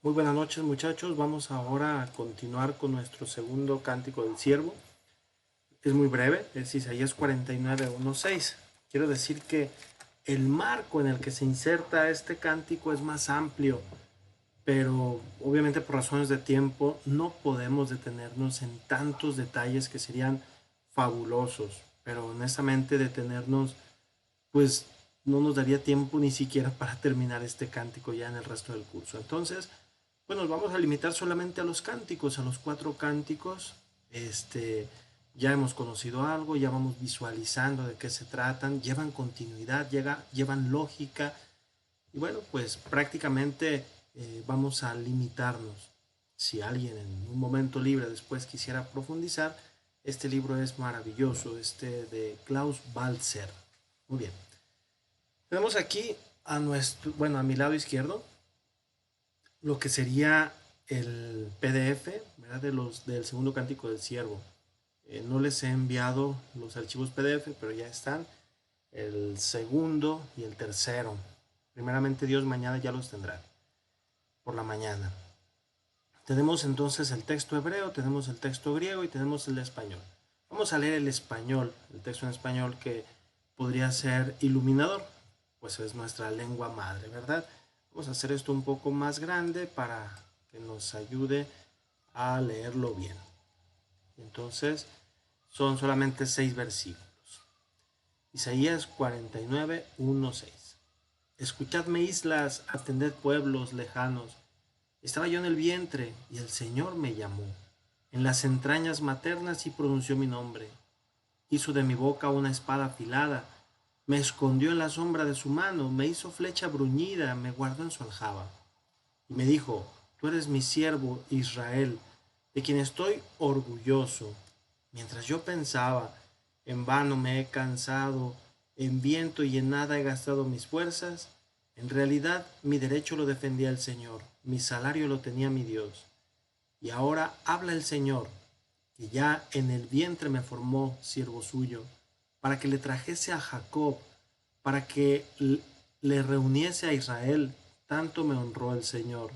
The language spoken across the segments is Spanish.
Muy buenas noches, muchachos. Vamos ahora a continuar con nuestro segundo cántico del siervo. Es muy breve, es Isaías 49:1-6. Quiero decir que el marco en el que se inserta este cántico es más amplio, pero obviamente por razones de tiempo no podemos detenernos en tantos detalles que serían fabulosos, pero honestamente detenernos pues no nos daría tiempo ni siquiera para terminar este cántico ya en el resto del curso. Entonces, pues nos vamos a limitar solamente a los cánticos, a los 4 cánticos. Ya hemos conocido algo, ya vamos visualizando de qué se tratan, llevan continuidad, llevan lógica. Y bueno, pues prácticamente vamos a limitarnos. Si alguien en un momento libre después quisiera profundizar, este libro es maravilloso, de Klaus Balzer. Muy bien. Tenemos aquí a mi lado izquierdo, lo que sería el PDF, ¿verdad? Del segundo cántico del siervo. No les he enviado los archivos PDF, pero ya están el segundo y el tercero. Primeramente Dios mañana ya los tendrá por la mañana. Tenemos entonces el texto hebreo, tenemos el texto griego y tenemos el español. Vamos a leer el español, el texto en español que podría ser iluminador, pues es nuestra lengua madre, ¿verdad? Vamos a hacer esto un poco más grande para que nos ayude a leerlo bien. Entonces, son solamente 6 versículos. Isaías 49:1-6. Escuchadme, islas, atended, pueblos lejanos. Estaba yo en el vientre y el Señor me llamó. En las entrañas maternas y pronunció mi nombre. Hizo de mi boca una espada afilada. Me escondió en la sombra de su mano, me hizo flecha bruñida, me guardó en su aljaba. Y me dijo, tú eres mi siervo Israel, de quien estoy orgulloso. Mientras yo pensaba, en vano me he cansado, en viento y en nada he gastado mis fuerzas, en realidad mi derecho lo defendía el Señor, mi salario lo tenía mi Dios. Y ahora habla el Señor, que ya en el vientre me formó siervo suyo, para que le trajese a Jacob, para que le reuniese a Israel, tanto me honró el Señor,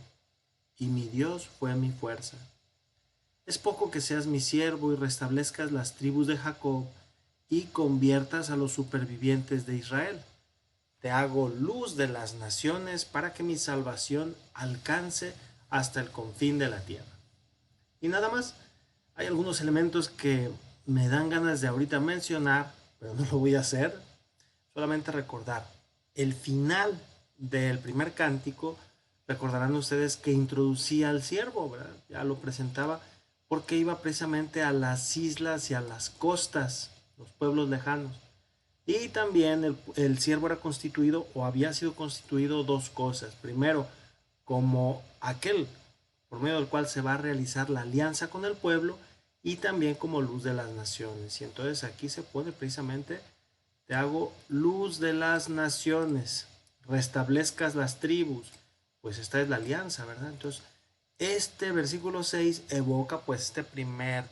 y mi Dios fue mi fuerza. Es poco que seas mi siervo y restablezcas las tribus de Jacob y conviertas a los supervivientes de Israel. Te hago luz de las naciones para que mi salvación alcance hasta el confín de la tierra. Y nada más, hay algunos elementos que me dan ganas de ahorita mencionar, pero no lo voy a hacer. Solamente recordar el final del primer cántico. Recordarán ustedes que introducía al siervo, ¿verdad? Ya lo presentaba porque iba precisamente a las islas y a las costas, los pueblos lejanos. Y también el siervo era constituido o había sido constituido dos cosas. Primero, como aquel por medio del cual se va a realizar la alianza con el pueblo y también como luz de las naciones. Y entonces aquí se pone precisamente, te hago luz de las naciones, restablezcas las tribus, pues esta es la alianza, ¿verdad? Entonces, este versículo 6 evoca pues este primer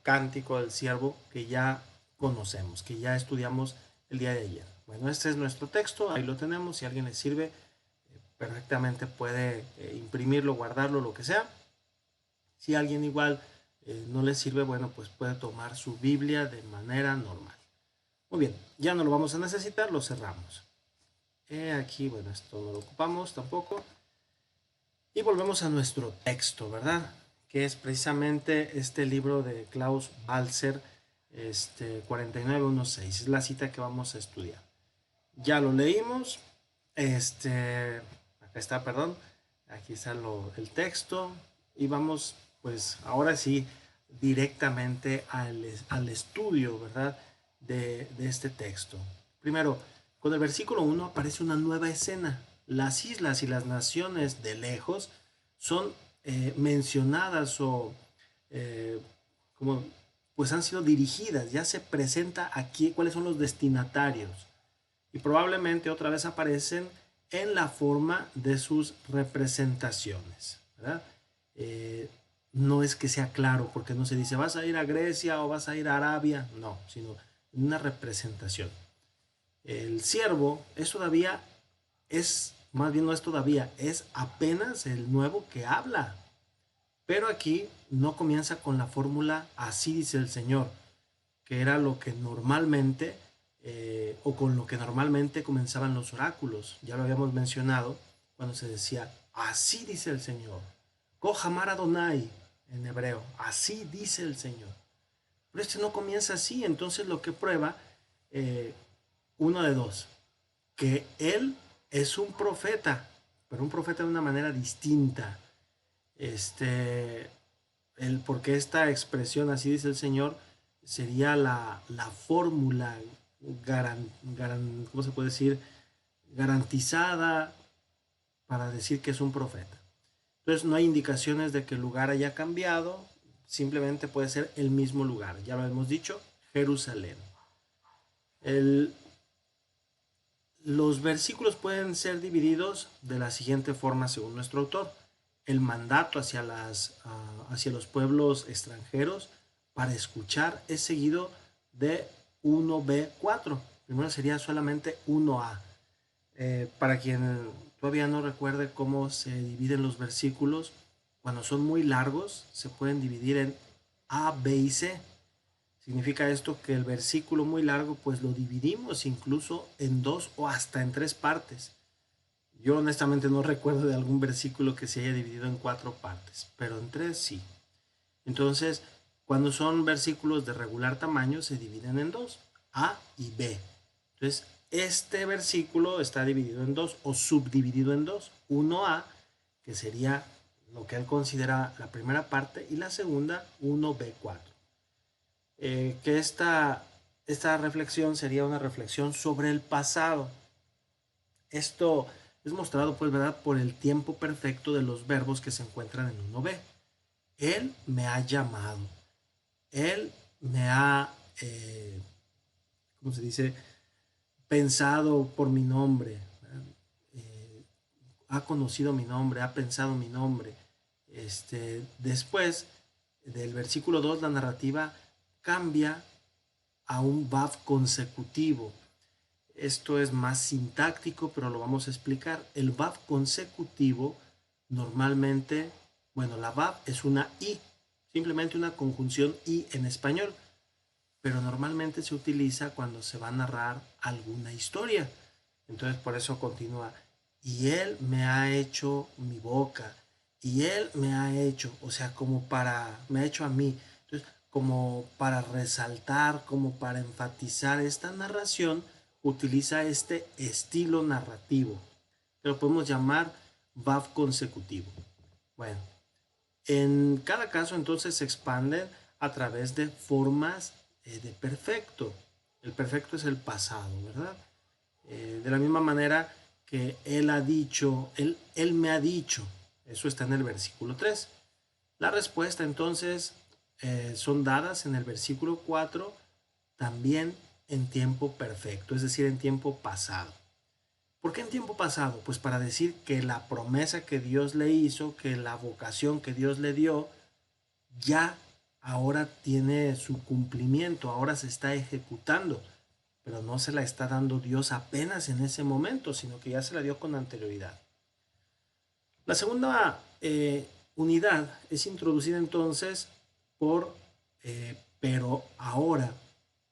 cántico del siervo que ya conocemos, que ya estudiamos el día de ayer. Bueno, este es nuestro texto, ahí lo tenemos, si a alguien le sirve, perfectamente puede imprimirlo, guardarlo, lo que sea. Si a alguien igual no le sirve, bueno, pues puede tomar su Biblia de manera normal. Muy bien, ya no lo vamos a necesitar, lo cerramos. Aquí, bueno, esto no lo ocupamos tampoco. Y volvemos a nuestro texto, ¿verdad? Que es precisamente este libro de Klaus Balzer, 49:1-6. Es la cita que vamos a estudiar. Ya lo leímos. Acá está, perdón. Aquí está el texto. Y vamos, pues, ahora sí, directamente al estudio, ¿verdad? De este texto. Primero, con el versículo 1 aparece una nueva escena. Las islas y las naciones de lejos son mencionadas o eh, como pues han sido dirigidas. Ya se presenta aquí cuáles son los destinatarios y probablemente otra vez aparecen en la forma de sus representaciones, ¿verdad? No es que sea claro, porque no se dice vas a ir a Grecia o vas a ir a Arabia, no, sino una representación. El siervo es todavía es más bien no es todavía, es apenas el nuevo que habla. Pero aquí no comienza con la fórmula así dice el Señor, que era lo que normalmente, o con lo que normalmente comenzaban los oráculos. Ya lo habíamos mencionado cuando se decía, así dice el Señor. Kohamar Adonai en hebreo, así dice el Señor. Pero este no comienza así, entonces lo que prueba, eh, uno de dos, que él es un profeta, pero un profeta de una manera distinta. Este, porque esta expresión, así dice el Señor, sería la fórmula, ¿cómo se puede decir? Garantizada para decir que es un profeta. Entonces no hay indicaciones de que el lugar haya cambiado, simplemente puede ser el mismo lugar, ya lo hemos dicho, Jerusalén. Los versículos pueden ser divididos de la siguiente forma según nuestro autor. El mandato hacia los pueblos extranjeros para escuchar es seguido de 1b4. Primero sería solamente 1a. Para quien todavía no recuerde cómo se dividen los versículos, cuando son muy largos se pueden dividir en A, B y C. Significa esto que el versículo muy largo pues lo dividimos incluso en dos o hasta en tres partes. Yo honestamente no recuerdo de algún versículo que se haya dividido en cuatro partes, pero en tres sí. Entonces, cuando son versículos de regular tamaño se dividen en dos, A y B. Entonces, este versículo está dividido en dos o subdividido en dos. 1A, que sería lo que él considera la primera parte, y la segunda, 1B4. Que esta reflexión sería una reflexión sobre el pasado. Esto es mostrado, pues, ¿verdad?, por el tiempo perfecto de los verbos que se encuentran en 1b. Él me ha llamado. Él me ha, ¿cómo se dice?, pensado por mi nombre. Ha conocido mi nombre, ha pensado mi nombre. Después del versículo 2, la narrativa cambia a un vav consecutivo. Esto es más sintáctico, pero lo vamos a explicar. El vav consecutivo normalmente, bueno, la vav es una i, simplemente una conjunción i en español, pero normalmente se utiliza cuando se va a narrar alguna historia. Entonces por eso continúa, y él me ha hecho mi boca, y él me ha hecho, o sea, me ha hecho a mí. Entonces, como para resaltar, como para enfatizar esta narración, utiliza este estilo narrativo, que lo podemos llamar vav consecutivo. Bueno, en cada caso entonces se expanden a través de formas de perfecto. El perfecto es el pasado, ¿verdad? De la misma manera que él ha dicho, él me ha dicho, eso está en el versículo 3. La respuesta entonces son dadas en el versículo 4, también en tiempo perfecto, es decir, en tiempo pasado. ¿Por qué en tiempo pasado? Pues para decir que la promesa que Dios le hizo, que la vocación que Dios le dio, ya ahora tiene su cumplimiento, ahora se está ejecutando, pero no se la está dando Dios apenas en ese momento, sino que ya se la dio con anterioridad. La segunda unidad es introducida entonces por pero ahora,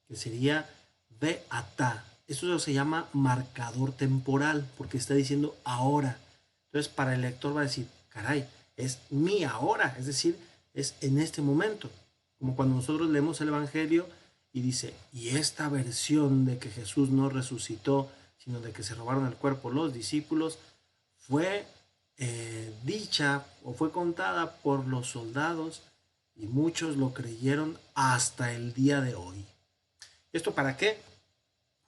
que sería beata. Esto se llama marcador temporal, porque está diciendo ahora. Entonces para el lector va a decir, caray, es mi ahora, es decir, es en este momento. Como cuando nosotros leemos el Evangelio y dice, y esta versión de que Jesús no resucitó, sino de que se robaron el cuerpo los discípulos, fue dicha o fue contada por los soldados y muchos lo creyeron hasta el día de hoy. ¿Esto para qué?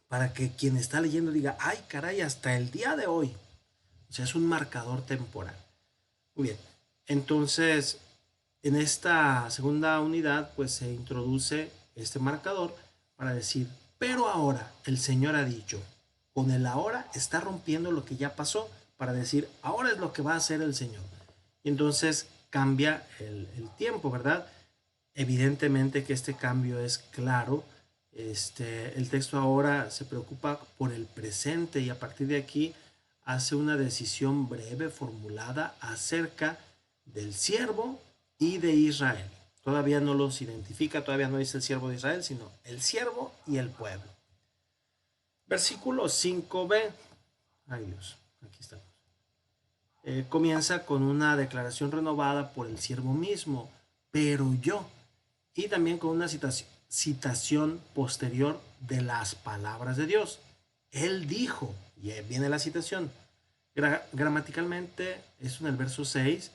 Para que quien está leyendo diga, ay caray, hasta el día de hoy. O sea, es un marcador temporal. Muy bien, entonces en esta segunda unidad pues se introduce este marcador para decir, pero ahora el Señor ha dicho, con el ahora está rompiendo lo que ya pasó para decir, ahora es lo que va a hacer el Señor. Y entonces cambia el tiempo, ¿verdad? Evidentemente que este cambio es claro. El texto ahora se preocupa por el presente y a partir de aquí hace una decisión breve formulada acerca del siervo y de Israel. Todavía no los identifica, todavía no dice el siervo de Israel, sino el siervo y el pueblo. Versículo 5b. Ay Dios, aquí estamos. Comienza con una declaración renovada por el siervo mismo, pero yo, y también con una citación posterior de las palabras de Dios. Él dijo, y viene la citación, gramaticalmente es en el verso 6,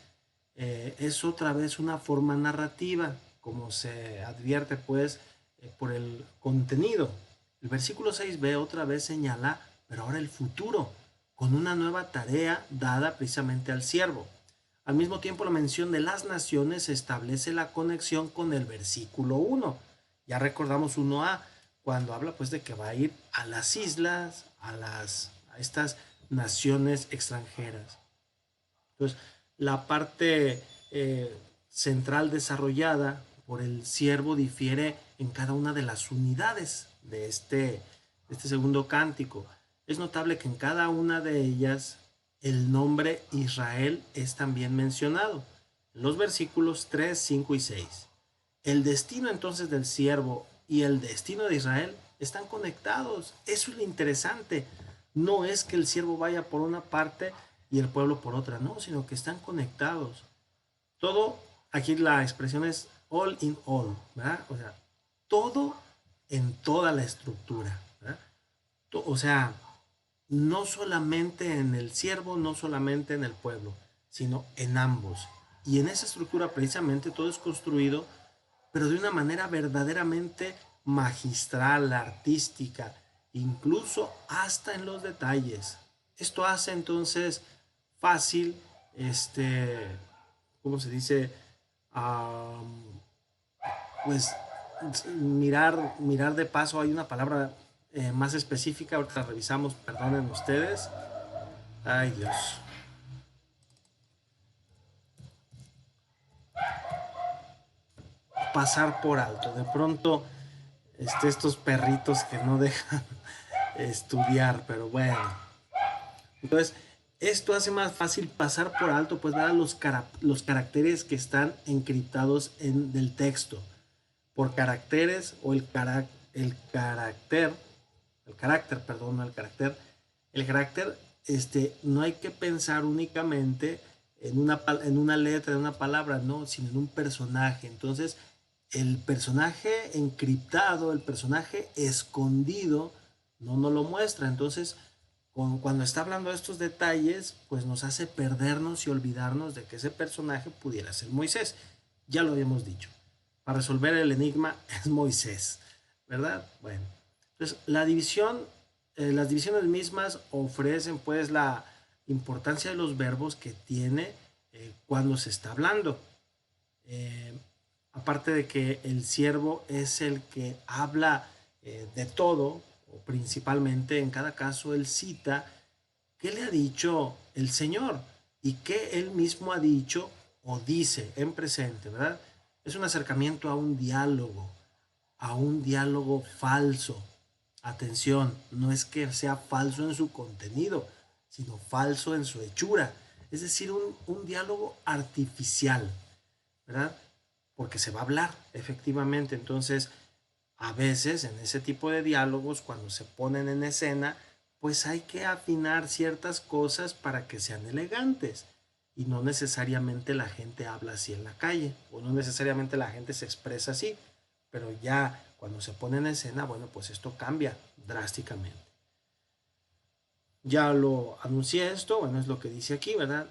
es otra vez una forma narrativa, como se advierte pues por el contenido. El versículo 6b otra vez señala, pero ahora el futuro, con una nueva tarea dada precisamente al siervo. Al mismo tiempo, la mención de las naciones establece la conexión con el versículo 1. Ya recordamos 1a, cuando habla pues de que va a ir a las islas, a estas naciones extranjeras. Entonces, la parte central desarrollada por el siervo difiere en cada una de las unidades de este segundo cántico. Es notable que en cada una de ellas el nombre Israel es también mencionado. En los versículos 3, 5 y 6. El destino entonces del siervo y el destino de Israel están conectados. Eso es lo interesante. No es que el siervo vaya por una parte y el pueblo por otra, no, sino que están conectados. Todo, aquí la expresión es all in all, ¿verdad? O sea, todo en toda la estructura, ¿verdad? O sea, no solamente en el siervo, no solamente en el pueblo, sino en ambos. Y en esa estructura precisamente todo es construido, pero de una manera verdaderamente magistral, artística, incluso hasta en los detalles. Esto hace entonces fácil, ¿cómo se dice? Pues mirar de paso. Hay una palabra más específica, ahorita la revisamos, perdonen ustedes. Ay Dios. Pasar por alto. De pronto, estos perritos que no dejan estudiar, pero bueno. Entonces, esto hace más fácil pasar por alto, pues dar los caracteres que están encriptados del texto. Por caracteres o el carácter, no hay que pensar únicamente en una letra, en una palabra, no, sino en un personaje. Entonces, el personaje encriptado, el personaje escondido, no nos lo muestra. Entonces, cuando está hablando de estos detalles, pues nos hace perdernos y olvidarnos de que ese personaje pudiera ser Moisés. Ya lo habíamos dicho. Para resolver el enigma es Moisés, ¿verdad? Bueno, entonces las divisiones mismas ofrecen pues la importancia de los verbos que tiene cuando se está hablando. Aparte de que el siervo es el que habla de todo, o principalmente en cada caso él cita qué le ha dicho el Señor y qué él mismo ha dicho o dice en presente, ¿verdad? Es un acercamiento a un diálogo falso. Atención, no es que sea falso en su contenido, sino falso en su hechura. Es decir, un diálogo artificial, ¿verdad? Porque se va a hablar, efectivamente. Entonces, a veces en ese tipo de diálogos, cuando se ponen en escena, pues hay que afinar ciertas cosas para que sean elegantes. Y no necesariamente la gente habla así en la calle, o no necesariamente la gente se expresa así, pero ya cuando se pone en escena, bueno, pues esto cambia drásticamente. Ya lo anuncié esto, bueno, es lo que dice aquí, ¿verdad?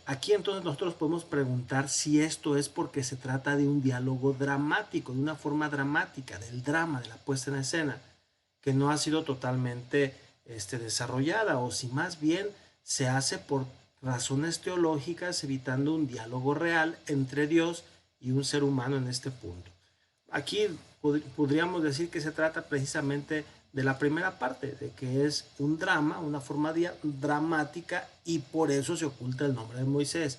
Aquí entonces nosotros podemos preguntar si esto es porque se trata de un diálogo dramático, de una forma dramática, del drama, de la puesta en escena, que no ha sido totalmente desarrollada, o si más bien se hace por razones teológicas, evitando un diálogo real entre Dios y un ser humano en este punto. Aquí podríamos decir que se trata precisamente de la primera parte, de que es un drama, una forma dramática, y por eso se oculta el nombre de Moisés.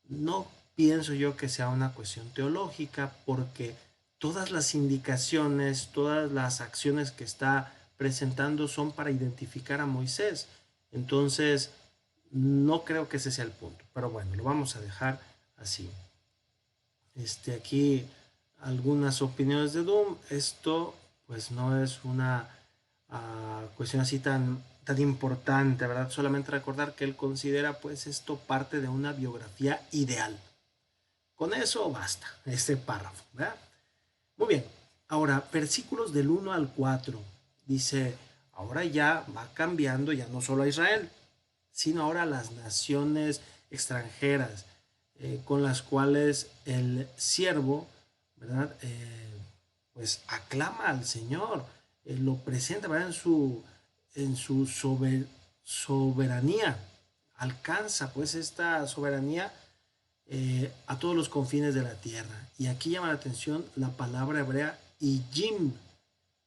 No pienso yo que sea una cuestión teológica, porque todas las indicaciones, todas las acciones que está presentando son para identificar a Moisés. Entonces, no creo que ese sea el punto, pero bueno, lo vamos a dejar así. Aquí algunas opiniones de Doom. Esto pues no es una cuestión así tan importante, ¿verdad? Solamente recordar que él considera pues esto parte de una biografía ideal. Con eso basta, este párrafo, ¿verdad? Muy bien, ahora versículos del 1 al 4 dice, ahora ya va cambiando ya no solo a Israel, sino ahora a las naciones extranjeras con las cuales el siervo, ¿verdad? Pues aclama al Señor, lo presenta, ¿verdad? En su soberanía, alcanza pues esta soberanía a todos los confines de la tierra. Y aquí llama la atención la palabra hebrea Ijim,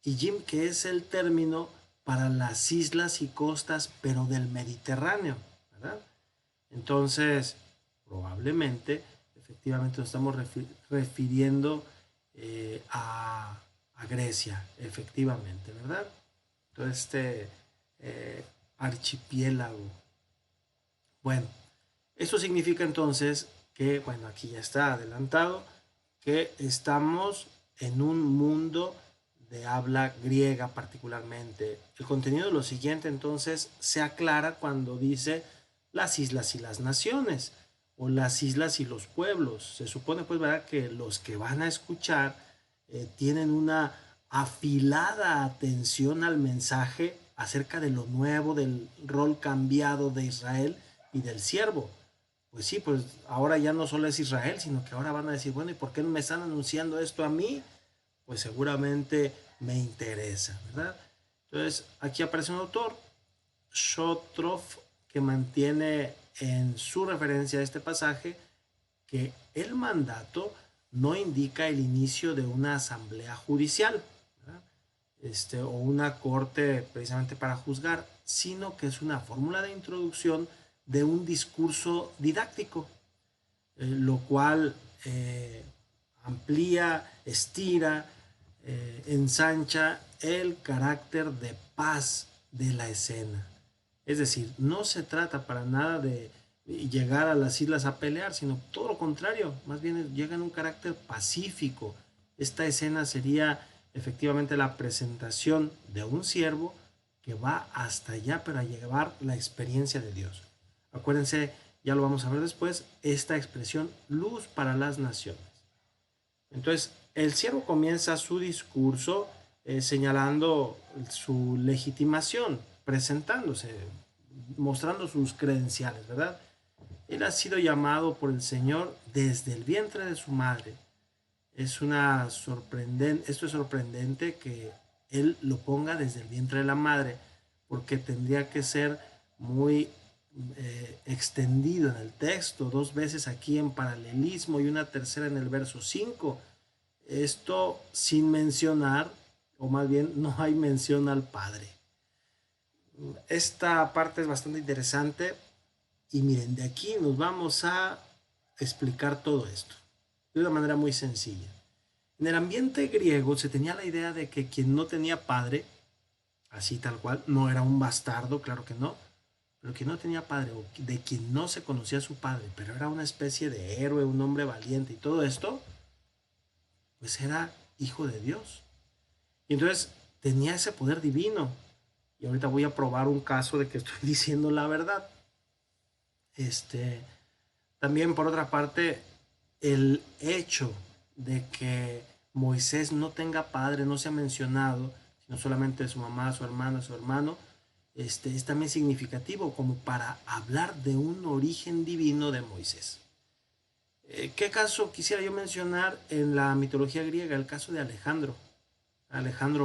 Ijim que es el término para las islas y costas, pero del Mediterráneo, ¿verdad? Entonces, probablemente, efectivamente nos estamos refiriendo a Grecia, efectivamente, ¿verdad? Todo este archipiélago. Bueno, eso significa entonces que, bueno, aquí ya está adelantado, que estamos en un mundo de habla griega particularmente. El contenido de lo siguiente entonces se aclara cuando dice las islas y las naciones o las islas y los pueblos. Se supone pues, ¿verdad?, que los que van a escuchar tienen una afilada atención al mensaje acerca de lo nuevo, del rol cambiado de Israel y del siervo. Pues sí, pues ahora ya no solo es Israel, sino que ahora van a decir, bueno, ¿y por qué me están anunciando esto a mí? Pues seguramente me interesa, ¿verdad? Entonces, aquí aparece un autor, Shotroff, que mantiene en su referencia a este pasaje que el mandato no indica el inicio de una asamblea judicial, ¿verdad? O una corte precisamente para juzgar, sino que es una fórmula de introducción de un discurso didáctico, lo cual amplía, estira, ensancha el carácter de paz de la escena. Es decir, no se trata para nada de llegar a las islas a pelear, sino todo lo contrario, más bien llega en un carácter pacífico. Esta escena sería efectivamente la presentación de un siervo que va hasta allá para llevar la experiencia de Dios. Acuérdense, ya lo vamos a ver después, esta expresión luz para las naciones. Entonces, el siervo comienza su discurso señalando su legitimación, presentándose, mostrando sus credenciales, ¿verdad? Él ha sido llamado por el Señor desde el vientre de su madre. Esto es sorprendente que él lo ponga desde el vientre de la madre, porque tendría que ser muy extendido en el texto, 2 veces aquí en paralelismo y una tercera en el verso 5. Esto sin mencionar, o más bien no hay mención al Padre. Esta parte es bastante interesante y miren, de aquí nos vamos a explicar todo esto de una manera muy sencilla. En el ambiente griego se tenía la idea de que quien no tenía padre, así tal cual, no era un bastardo, claro que no, pero quien no tenía padre o de quien no se conocía a su padre, pero era una especie de héroe, un hombre valiente y todo esto, pues era hijo de Dios. Y entonces tenía ese poder divino. Y ahorita voy a probar un caso de que estoy diciendo la verdad. También por otra parte, el hecho de que Moisés no tenga padre, no se ha mencionado, sino solamente su mamá, su hermana, su hermano, es también significativo como para hablar de un origen divino de Moisés. ¿Qué caso quisiera yo mencionar en la mitología griega? El caso de Alejandro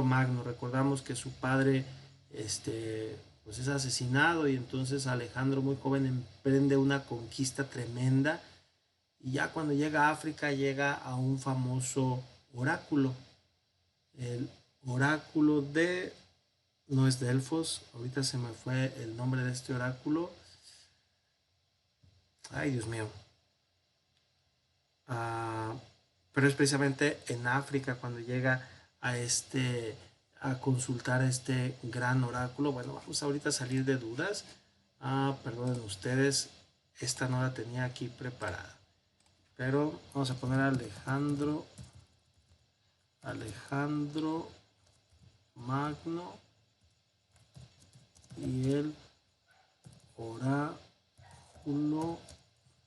Magno. Recordamos que su padre pues es asesinado y entonces Alejandro muy joven emprende una conquista tremenda y ya cuando llega a África llega a un famoso oráculo, el oráculo de, no es Delfos, ahorita se me fue el nombre de este oráculo, ay Dios mío, pero es precisamente en África cuando llega a consultar este gran oráculo. Bueno, vamos ahorita a salir de dudas, Perdonen ustedes, esta no la tenía aquí preparada. Pero vamos a poner a Alejandro Magno y el oráculo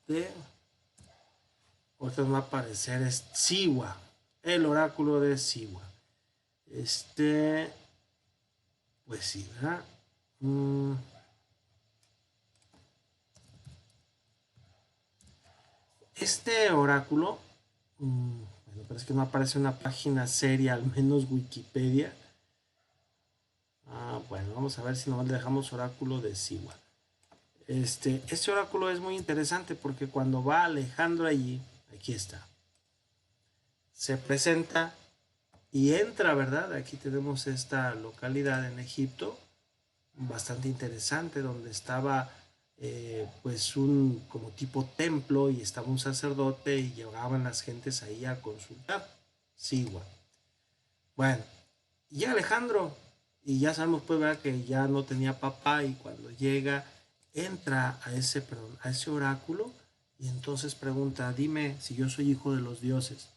de... Ahorita nos va a aparecer es Siwa, el oráculo de Siwa. Pues sí, ¿verdad? Este oráculo, bueno, parece que no aparece una página seria, al menos Wikipedia. Bueno, vamos a ver si nomás le dejamos oráculo de Siwa. Este oráculo es muy interesante porque cuando va Alejandro allí, aquí está, se presenta y entra, ¿verdad? Aquí tenemos esta localidad en Egipto, bastante interesante, donde estaba pues un como tipo templo y estaba un sacerdote y llegaban las gentes ahí a consultar. Siwa. Bueno, y Alejandro, y ya sabemos pues ¿verdad? Que ya no tenía papá y cuando llega entra a ese oráculo y entonces pregunta, dime si yo soy hijo de los dioses.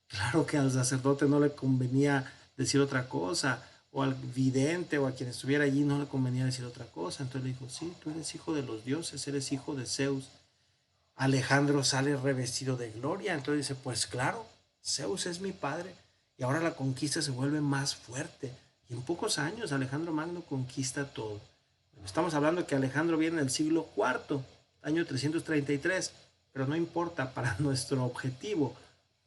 Claro que al sacerdote no le convenía decir otra cosa, o al vidente o a quien estuviera allí no le convenía decir otra cosa. Entonces le dijo, sí, tú eres hijo de los dioses, eres hijo de Zeus. Alejandro sale revestido de gloria, entonces dice, pues claro, Zeus es mi padre. Y ahora la conquista se vuelve más fuerte. Y en pocos años Alejandro Magno conquista todo. Estamos hablando que Alejandro viene en el siglo IV, año 333, pero no importa para nuestro objetivo,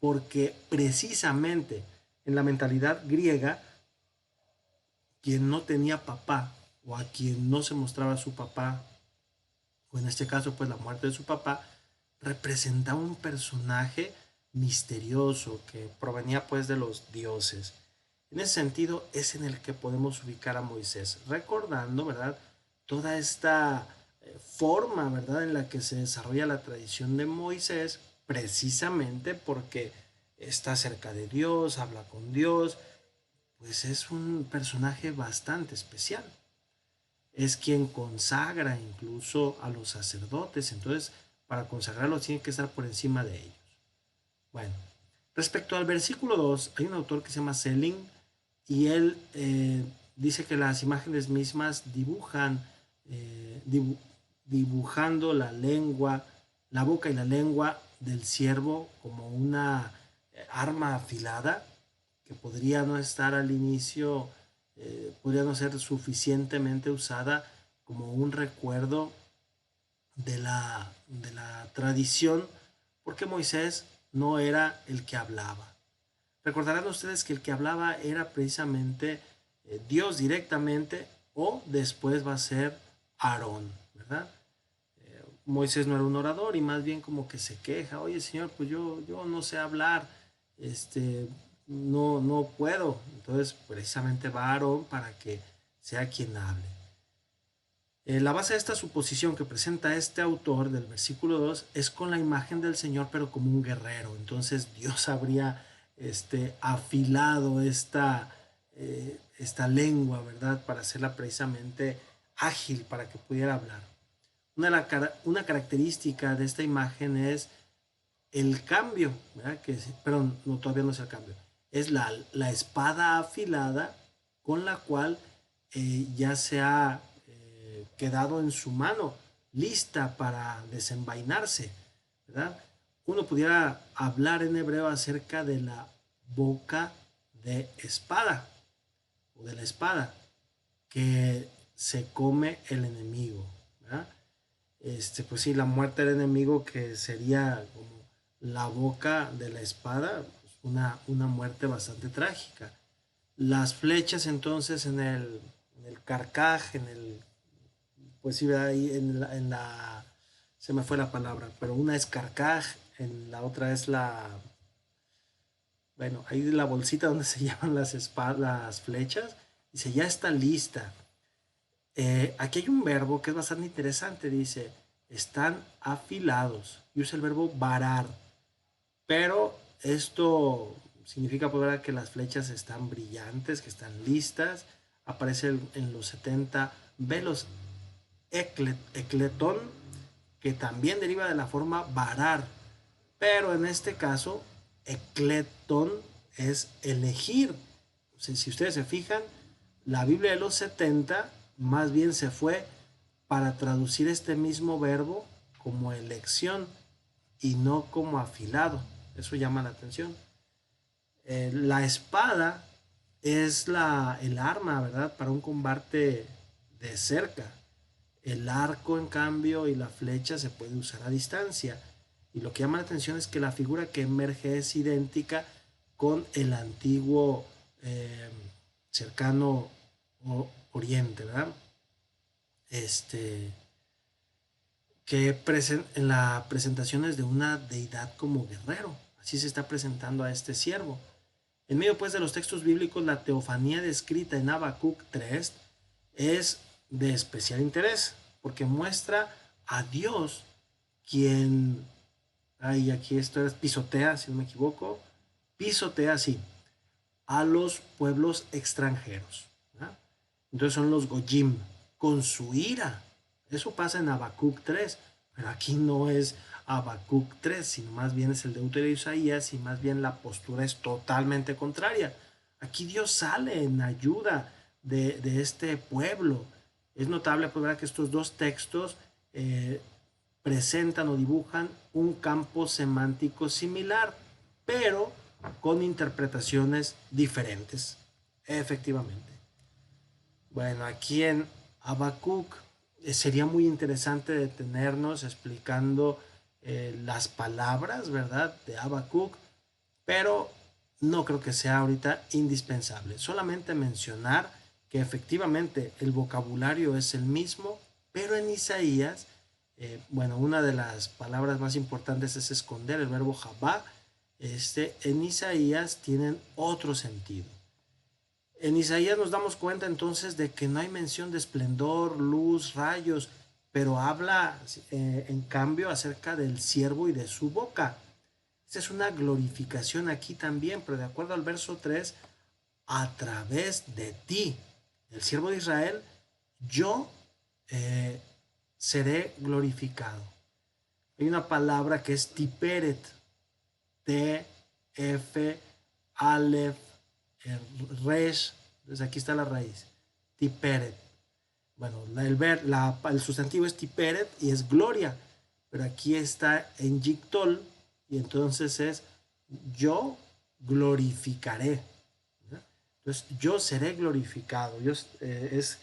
porque precisamente en la mentalidad griega, quien no tenía papá o a quien no se mostraba su papá, o en este caso pues la muerte de su papá, representaba un personaje misterioso que provenía pues de los dioses. En ese sentido es en el que podemos ubicar a Moisés, recordando, ¿verdad? Toda esta forma, ¿verdad? En la que se desarrolla la tradición de Moisés, precisamente porque está cerca de Dios, habla con Dios, pues es un personaje bastante especial. Es quien consagra incluso a los sacerdotes, entonces para consagrarlos tiene que estar por encima de ellos. Bueno, respecto al versículo 2, hay un autor que se llama Selling y él dice que las imágenes mismas dibujando la lengua, la boca y la lengua del ciervo como una arma afilada que podría no estar al inicio, podría no ser suficientemente usada como un recuerdo de la tradición, porque Moisés no era el que hablaba. Recordarán ustedes que el que hablaba era precisamente Dios directamente o después va a ser Aarón, ¿verdad? Moisés no era un orador y más bien como que se queja, oye Señor, pues yo no sé hablar, no puedo. Entonces precisamente va Aarón para que sea quien hable. La base de esta suposición que presenta este autor del versículo 2 es con la imagen del Señor, pero como un guerrero. Entonces Dios habría afilado esta lengua, ¿verdad? Para hacerla precisamente ágil, para que pudiera hablar. Una característica de esta imagen es el cambio, ¿verdad? Perdón, no, todavía no es el cambio. Es la espada afilada con la cual ya se ha quedado en su mano, lista para desenvainarse, ¿verdad? Uno pudiera hablar en hebreo acerca de la boca de espada o de la espada que se come el enemigo, ¿verdad? Pues sí, la muerte del enemigo que sería como la boca de la espada, pues una muerte bastante trágica. Las flechas entonces en el carcaj, pues sí, ahí se me fue la palabra, pero una es carcaj, en la otra es bueno, ahí la bolsita donde se llevan las flechas, dice, ya está lista. Aquí hay un verbo que es bastante interesante, dice, están afilados, y usa el verbo varar, pero esto significa pues, que las flechas están brillantes, que están listas, aparece en los 70 velos. ecletón, que también deriva de la forma varar, pero en este caso, ecletón es elegir. O sea, si ustedes se fijan, la Biblia de los 70 más bien se fue para traducir este mismo verbo como elección y no como afilado. Eso llama la atención. La espada es el arma, ¿verdad? Para un combate de cerca. El arco, en cambio, y la flecha se puede usar a distancia. Y lo que llama la atención es que la figura que emerge es idéntica con el antiguo cercano oriente, ¿verdad? Que en la presentación es de una deidad como guerrero. Así se está presentando a este siervo. En medio pues de los textos bíblicos, la teofanía descrita en Habacuc 3 es de especial interés, porque muestra a Dios quien, aquí esto es pisotea, si no me equivoco, pisotea, sí, a los pueblos extranjeros, ¿verdad? Entonces son los Gojim, con su ira. Eso pasa en Habacuc 3, pero aquí no es Habacuc 3, sino más bien es el Deuteronomio de Isaías, y más bien la postura es totalmente contraria. Aquí Dios sale en ayuda de este pueblo. Es notable pues, ¿verdad? Que estos dos textos presentan o dibujan un campo semántico similar, pero con interpretaciones diferentes, efectivamente. Bueno, aquí en Habacuc sería muy interesante detenernos explicando las palabras, ¿verdad?, de Habacuc, pero no creo que sea ahorita indispensable. Solamente mencionar que efectivamente el vocabulario es el mismo, pero en Isaías, bueno, una de las palabras más importantes es esconder, el verbo jabá. En Isaías tienen otro sentido. En Isaías nos damos cuenta entonces de que no hay mención de esplendor, luz, rayos, pero habla en cambio acerca del siervo y de su boca. Esta es una glorificación aquí también, pero de acuerdo al verso 3, a través de ti, el siervo de Israel, yo seré glorificado. Hay una palabra que es tiperet, T, F, Aleph, Resh, entonces aquí está la raíz, tiperet. Bueno, el sustantivo es tiperet y es gloria, pero aquí está en Yictol y entonces es yo glorificaré. ¿No? Entonces yo seré glorificado. Es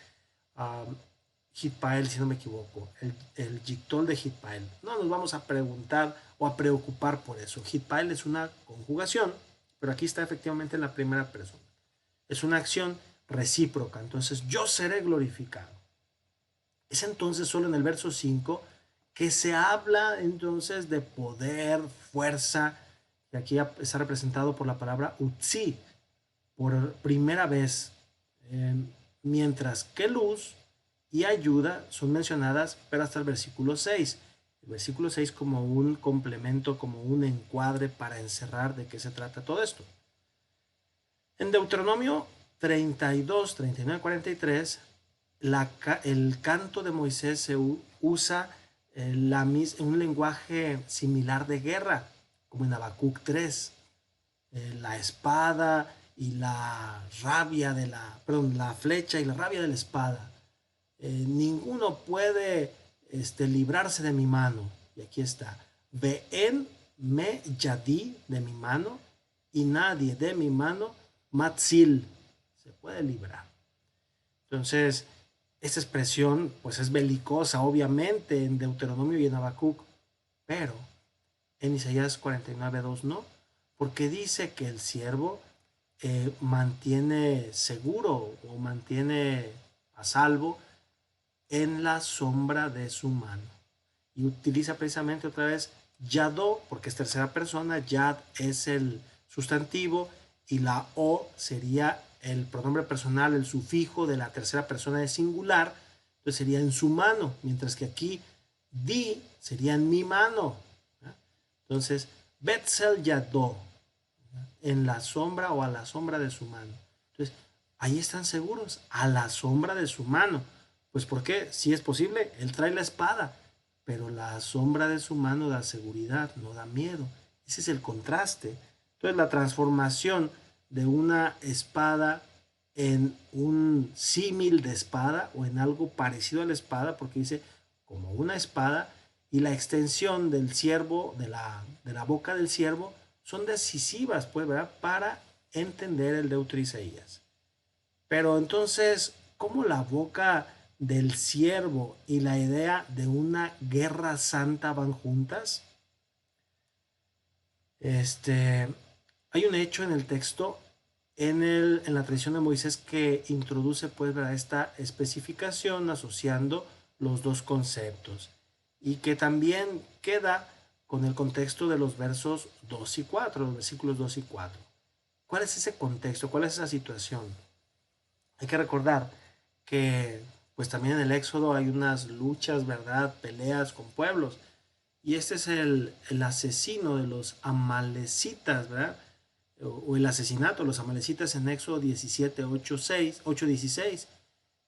Hitpael, si no me equivoco, el Yictol de Hitpael. No nos vamos a preguntar o a preocupar por eso. Hitpael es una conjugación, pero aquí está efectivamente en la primera persona. Es una acción recíproca, entonces yo seré glorificado. Es entonces solo en el verso 5 que se habla entonces de poder, fuerza, y aquí está representado por la palabra utzi, por primera vez, mientras que luz y ayuda son mencionadas, pero hasta el versículo 6. El versículo 6 como un complemento, como un encuadre para encerrar de qué se trata todo esto. En Deuteronomio 32, 39, 43, el canto de Moisés se usa un lenguaje similar de guerra, como en Habacuc 3. La espada y la rabia la flecha y la rabia de la espada. Ninguno puede librarse de mi mano. Y aquí está. Ve'en me yadí, de mi mano, y nadie de mi mano matzil, se puede librar. Entonces, esta expresión pues es belicosa, obviamente, en Deuteronomio y en Habacuc, pero en Isaías 49:2 no, porque dice que el siervo mantiene seguro o mantiene a salvo en la sombra de su mano. Y utiliza precisamente otra vez Yadó, porque es tercera persona, Yad es el sustantivo y la O sería el pronombre personal, el sufijo de la tercera persona de singular, entonces sería en su mano, mientras que aquí di sería en mi mano. Entonces, Betzel Yadó, en la sombra o a la sombra de su mano. Entonces, ahí están seguros, a la sombra de su mano. Pues ¿por qué? Si es posible, él trae la espada, pero la sombra de su mano da seguridad, no da miedo. Ese es el contraste. Entonces la transformación de una espada en un símil de espada o en algo parecido a la espada, porque dice como una espada, y la extensión del ciervo, de la boca del ciervo, son decisivas, pues, ¿verdad? Para entender el Deutero Isaías. Pero entonces, ¿cómo la boca del ciervo y la idea de una guerra santa van juntas? Este, hay un hecho en el texto, en la tradición de Moisés, que introduce pues esta especificación asociando los dos conceptos y que también queda con el contexto de los versos 2 y 4, los versículos 2 y 4. ¿Cuál es ese contexto? ¿Cuál es esa situación? Hay que recordar que pues también en el Éxodo hay unas luchas, ¿verdad? Peleas con pueblos. Y este es el asesino de los amalecitas, ¿verdad? O el asesinato de los amalecitas en Éxodo 17, 8, 6, 8, 16.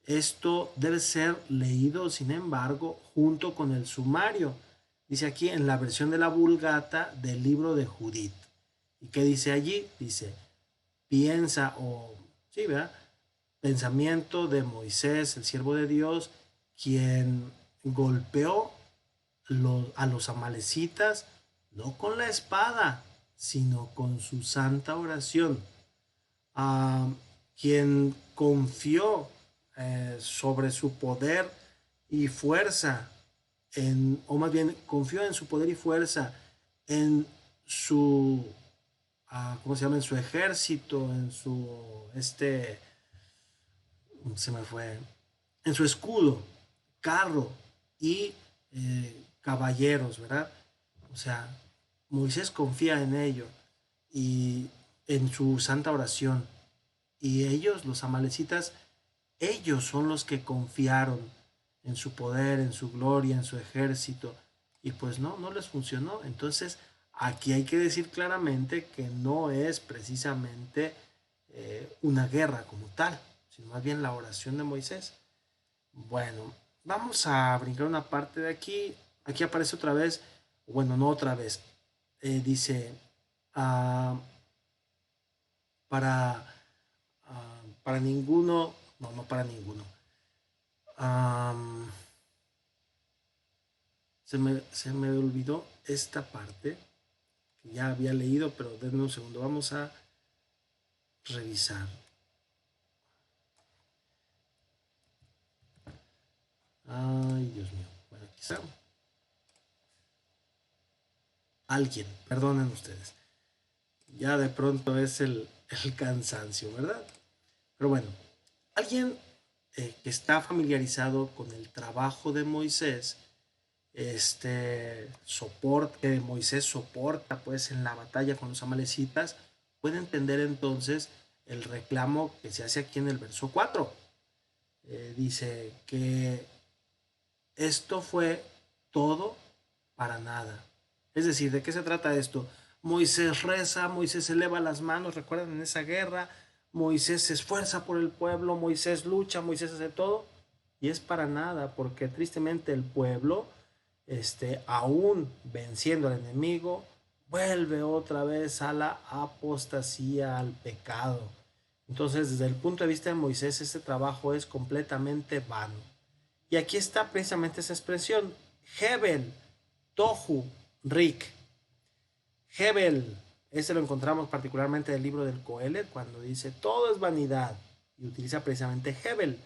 Esto debe ser leído, sin embargo, junto con el sumario. Dice aquí en la versión de la Vulgata del libro de Judith. ¿Y qué dice allí? Dice, piensa o, sí, ¿verdad? Pensamiento de Moisés, el siervo de Dios, quien golpeó a los amalecitas no con la espada, sino con su santa oración. A quien confió sobre su poder y fuerza, o más bien confió en su poder y fuerza, en su, ¿cómo se llama? En su ejército, en su, se me fue, en su escudo, carro y caballeros, ¿verdad? O sea, Moisés confía en ello y en su santa oración. Y ellos, los amalecitas, ellos son los que confiaron en su poder, en su gloria, en su ejército. Y pues no les funcionó. Entonces, aquí hay que decir claramente que no es precisamente una guerra como tal, sino más bien la oración de Moisés. Bueno, vamos a brincar una parte de aquí. Aquí aparece otra vez, bueno, no otra vez. Dice, ah, para, para ninguno, no para ninguno. Am, se me olvidó esta parte que ya había leído, pero denme un segundo. Vamos a revisar. Ay, Dios mío. Bueno, quizá alguien, perdonen ustedes. Ya de pronto es el cansancio, ¿verdad? Pero bueno, alguien que está familiarizado con el trabajo de Moisés, soporte, Moisés soporta pues en la batalla con los amalecitas, puede entender entonces el reclamo que se hace aquí en el verso 4. Dice que esto fue todo para nada. Es decir, ¿de qué se trata esto? Moisés reza, Moisés eleva las manos, recuerdan en esa guerra, Moisés se esfuerza por el pueblo, Moisés lucha, Moisés hace todo, y es para nada, porque tristemente el pueblo, aún venciendo al enemigo, vuelve otra vez a la apostasía, al pecado. Entonces, desde el punto de vista de Moisés, este trabajo es completamente vano. Y aquí está precisamente esa expresión, Hebel, Tohu, Rik. Hebel, ese lo encontramos particularmente en el libro del Coelet, cuando dice todo es vanidad, y utiliza precisamente Hebel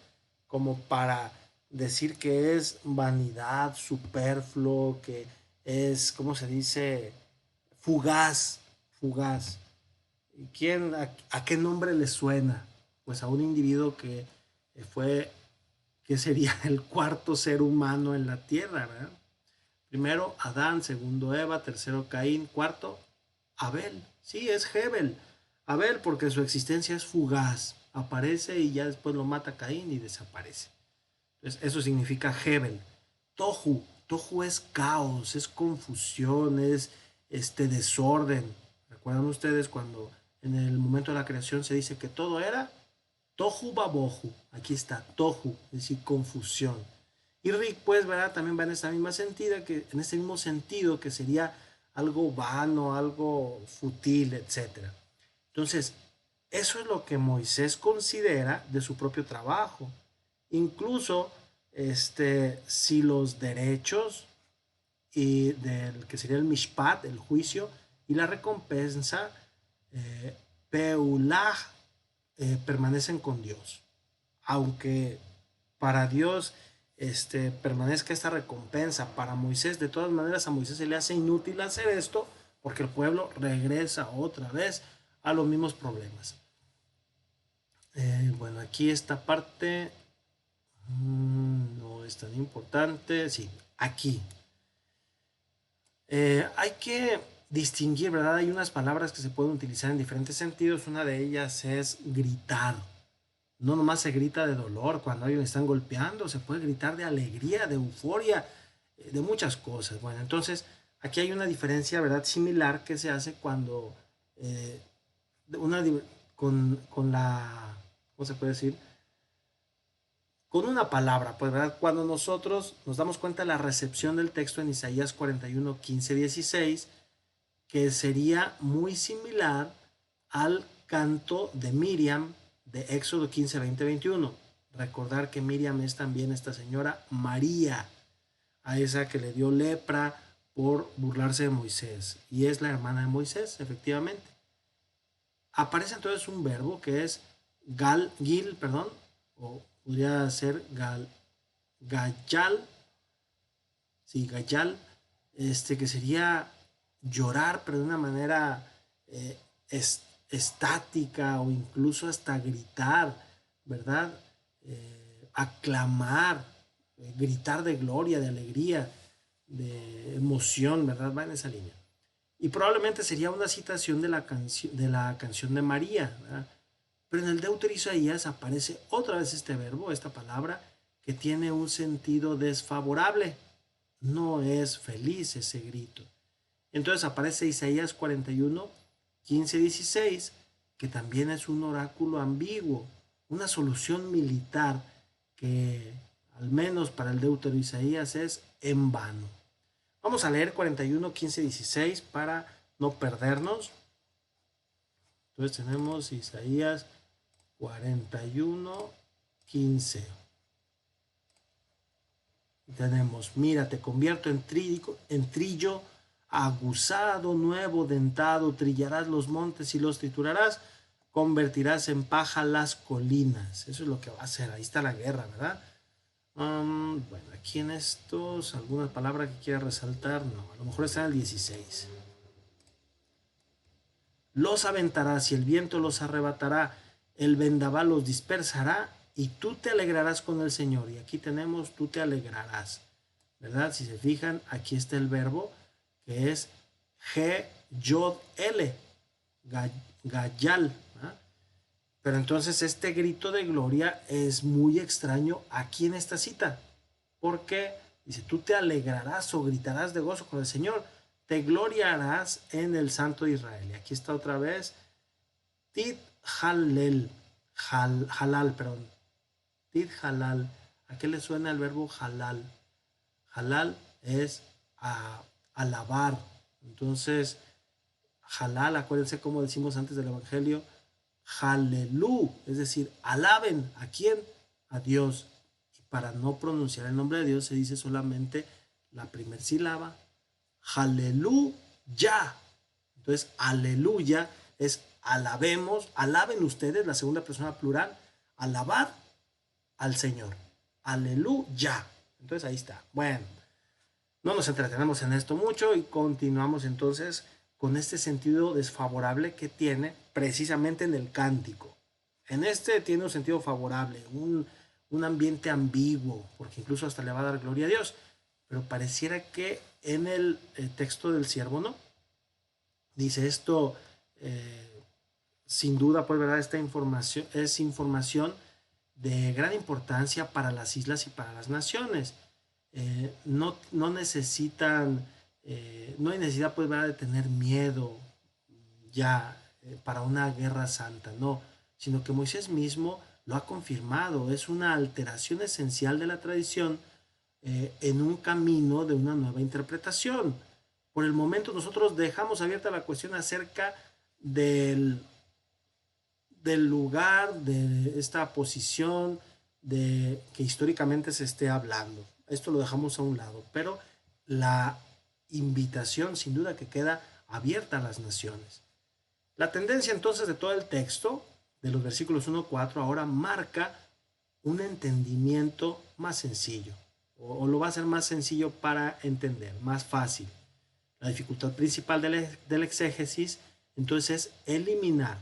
como para decir que es vanidad, superfluo, que es, ¿cómo se dice? Fugaz, fugaz. ¿Quién, a qué nombre le suena? Pues a un individuo fue, que sería el cuarto ser humano en la tierra, ¿verdad? Primero Adán, segundo Eva, tercero Caín, cuarto Abel. Sí, es Hebel. Abel porque su existencia es fugaz. Aparece y ya después lo mata Caín y desaparece. Entonces, eso significa Hebel. Tohu. Tohu es caos, es confusión, es desorden. ¿Recuerdan ustedes cuando en el momento de la creación se dice que todo era? Tohu babohu, aquí está, tohu, es decir, confusión. Y rik, pues, ¿verdad? También va en esta misma sentido, en este mismo sentido, que sería algo vano, algo fútil, etc. Entonces, eso es lo que Moisés considera de su propio trabajo. Incluso, si los derechos y del que sería el mishpat, el juicio, y la recompensa, peulah, permanecen con Dios. Aunque para Dios permanezca esta recompensa, para Moisés, de todas maneras, a Moisés se le hace inútil hacer esto porque el pueblo regresa otra vez a los mismos problemas. Bueno, aquí esta parte no es tan importante. Sí, aquí. Hay que distinguir, ¿verdad? Hay unas palabras que se pueden utilizar en diferentes sentidos. Una de ellas es gritar. No nomás se grita de dolor cuando alguien le están golpeando, se puede gritar de alegría, de euforia, de muchas cosas. Bueno, entonces aquí hay una diferencia, ¿verdad? Similar que se hace cuando con la, ¿cómo se puede decir? Con una palabra, pues, ¿verdad? Cuando nosotros nos damos cuenta de la recepción del texto en Isaías 41, 15, 16, que sería muy similar al canto de Miriam de Éxodo 15, 20, 21. Recordar que Miriam es también esta señora María, a esa que le dio lepra por burlarse de Moisés, y es la hermana de Moisés, efectivamente. Aparece entonces un verbo que es gil, o podría ser gayal, sí, gayal, que sería llorar, pero de una manera estática, o incluso hasta gritar, ¿verdad? Aclamar, gritar de gloria, de alegría, de emoción, ¿verdad? Va en esa línea. Y probablemente sería una citación de la canción de María, ¿verdad? Pero en el Deutero Isaías aparece otra vez este verbo, esta palabra, que tiene un sentido desfavorable. No es feliz ese grito. Entonces aparece Isaías 41, 15, 16, que también es un oráculo ambiguo, una solución militar que, al menos para el Deutero Isaías, es en vano. Vamos a leer 41, 15, 16 para no perdernos. Entonces tenemos Isaías 41, 15. Tenemos, mira, te convierto en trillo aguzado, nuevo, dentado, trillarás los montes y los triturarás, convertirás en paja las colinas. Eso es lo que va a hacer. Ahí está la guerra, ¿verdad? Bueno, aquí en estos, ¿alguna palabra que quiera resaltar? No, a lo mejor está en el 16. Los aventarás y el viento los arrebatará, el vendaval los dispersará y tú te alegrarás con el Señor. Y aquí tenemos, tú te alegrarás, ¿verdad? Si se fijan, aquí está el verbo que es G-Yod-L, Gayal. Pero entonces este grito de gloria es muy extraño aquí en esta cita, porque dice, tú te alegrarás o gritarás de gozo con el Señor, te gloriarás en el Santo de Israel. Y aquí está otra vez, Tit Halel, halal, perdón, Tit Halal. ¿A qué le suena el verbo halal? Halal es alabar. Entonces, halal, acuérdense como decimos antes del Evangelio, Halelú, es decir, alaben ¿a quién? A Dios. Y para no pronunciar el nombre de Dios se dice solamente la primera sílaba, Aleluya. Entonces, aleluya es alabemos, alaben ustedes, la segunda persona plural, alabar al Señor. Aleluya. Entonces ahí está. Bueno, no nos entretenemos en esto mucho y continuamos entonces con este sentido desfavorable que tiene precisamente en el cántico. En este tiene un sentido favorable, un ambiente ambiguo, porque incluso hasta le va a dar gloria a Dios. Pero pareciera que en el texto del siervo no. Dice esto, sin duda, pues, ¿verdad? Esta información es información de gran importancia para las islas y para las naciones. No necesitan, no hay necesidad, pues, ¿verdad?, de tener miedo ya para una guerra santa, no, sino que Moisés mismo lo ha confirmado. Es una alteración esencial de la tradición en un camino de una nueva interpretación. Por el momento nosotros dejamos abierta la cuestión acerca del lugar, de esta posición de que históricamente se esté hablando. Esto lo dejamos a un lado, pero la invitación sin duda que queda abierta a las naciones. La tendencia entonces de todo el texto, de los versículos 1 a 4, ahora marca un entendimiento más sencillo, o lo va a hacer más sencillo para entender, más fácil. La dificultad principal del exégesis entonces es eliminar.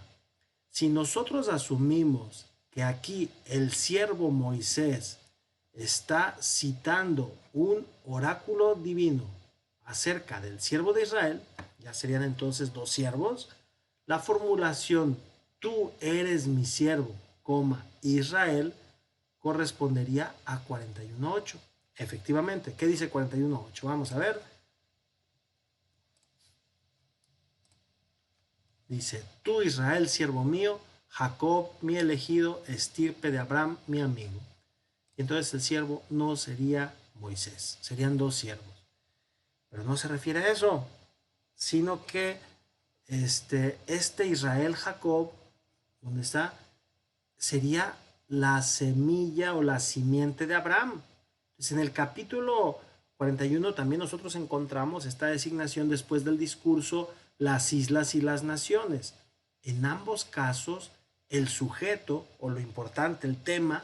Si nosotros asumimos que aquí el siervo Moisés está citando un oráculo divino acerca del siervo de Israel, ya serían entonces dos siervos, la formulación tú eres mi siervo, Israel, correspondería a 41.8. Efectivamente, ¿qué dice 41.8? Vamos a ver. Dice, tú Israel, siervo mío, Jacob, mi elegido, estirpe de Abraham, mi amigo. Y entonces el siervo no sería Moisés, serían dos siervos. Pero no se refiere a eso, sino que este Israel, Jacob, ¿dónde está? Sería la semilla o la simiente de Abraham. Entonces, en el capítulo 41 también nosotros encontramos esta designación después del discurso las islas y las naciones. En ambos casos, el sujeto o lo importante, el tema,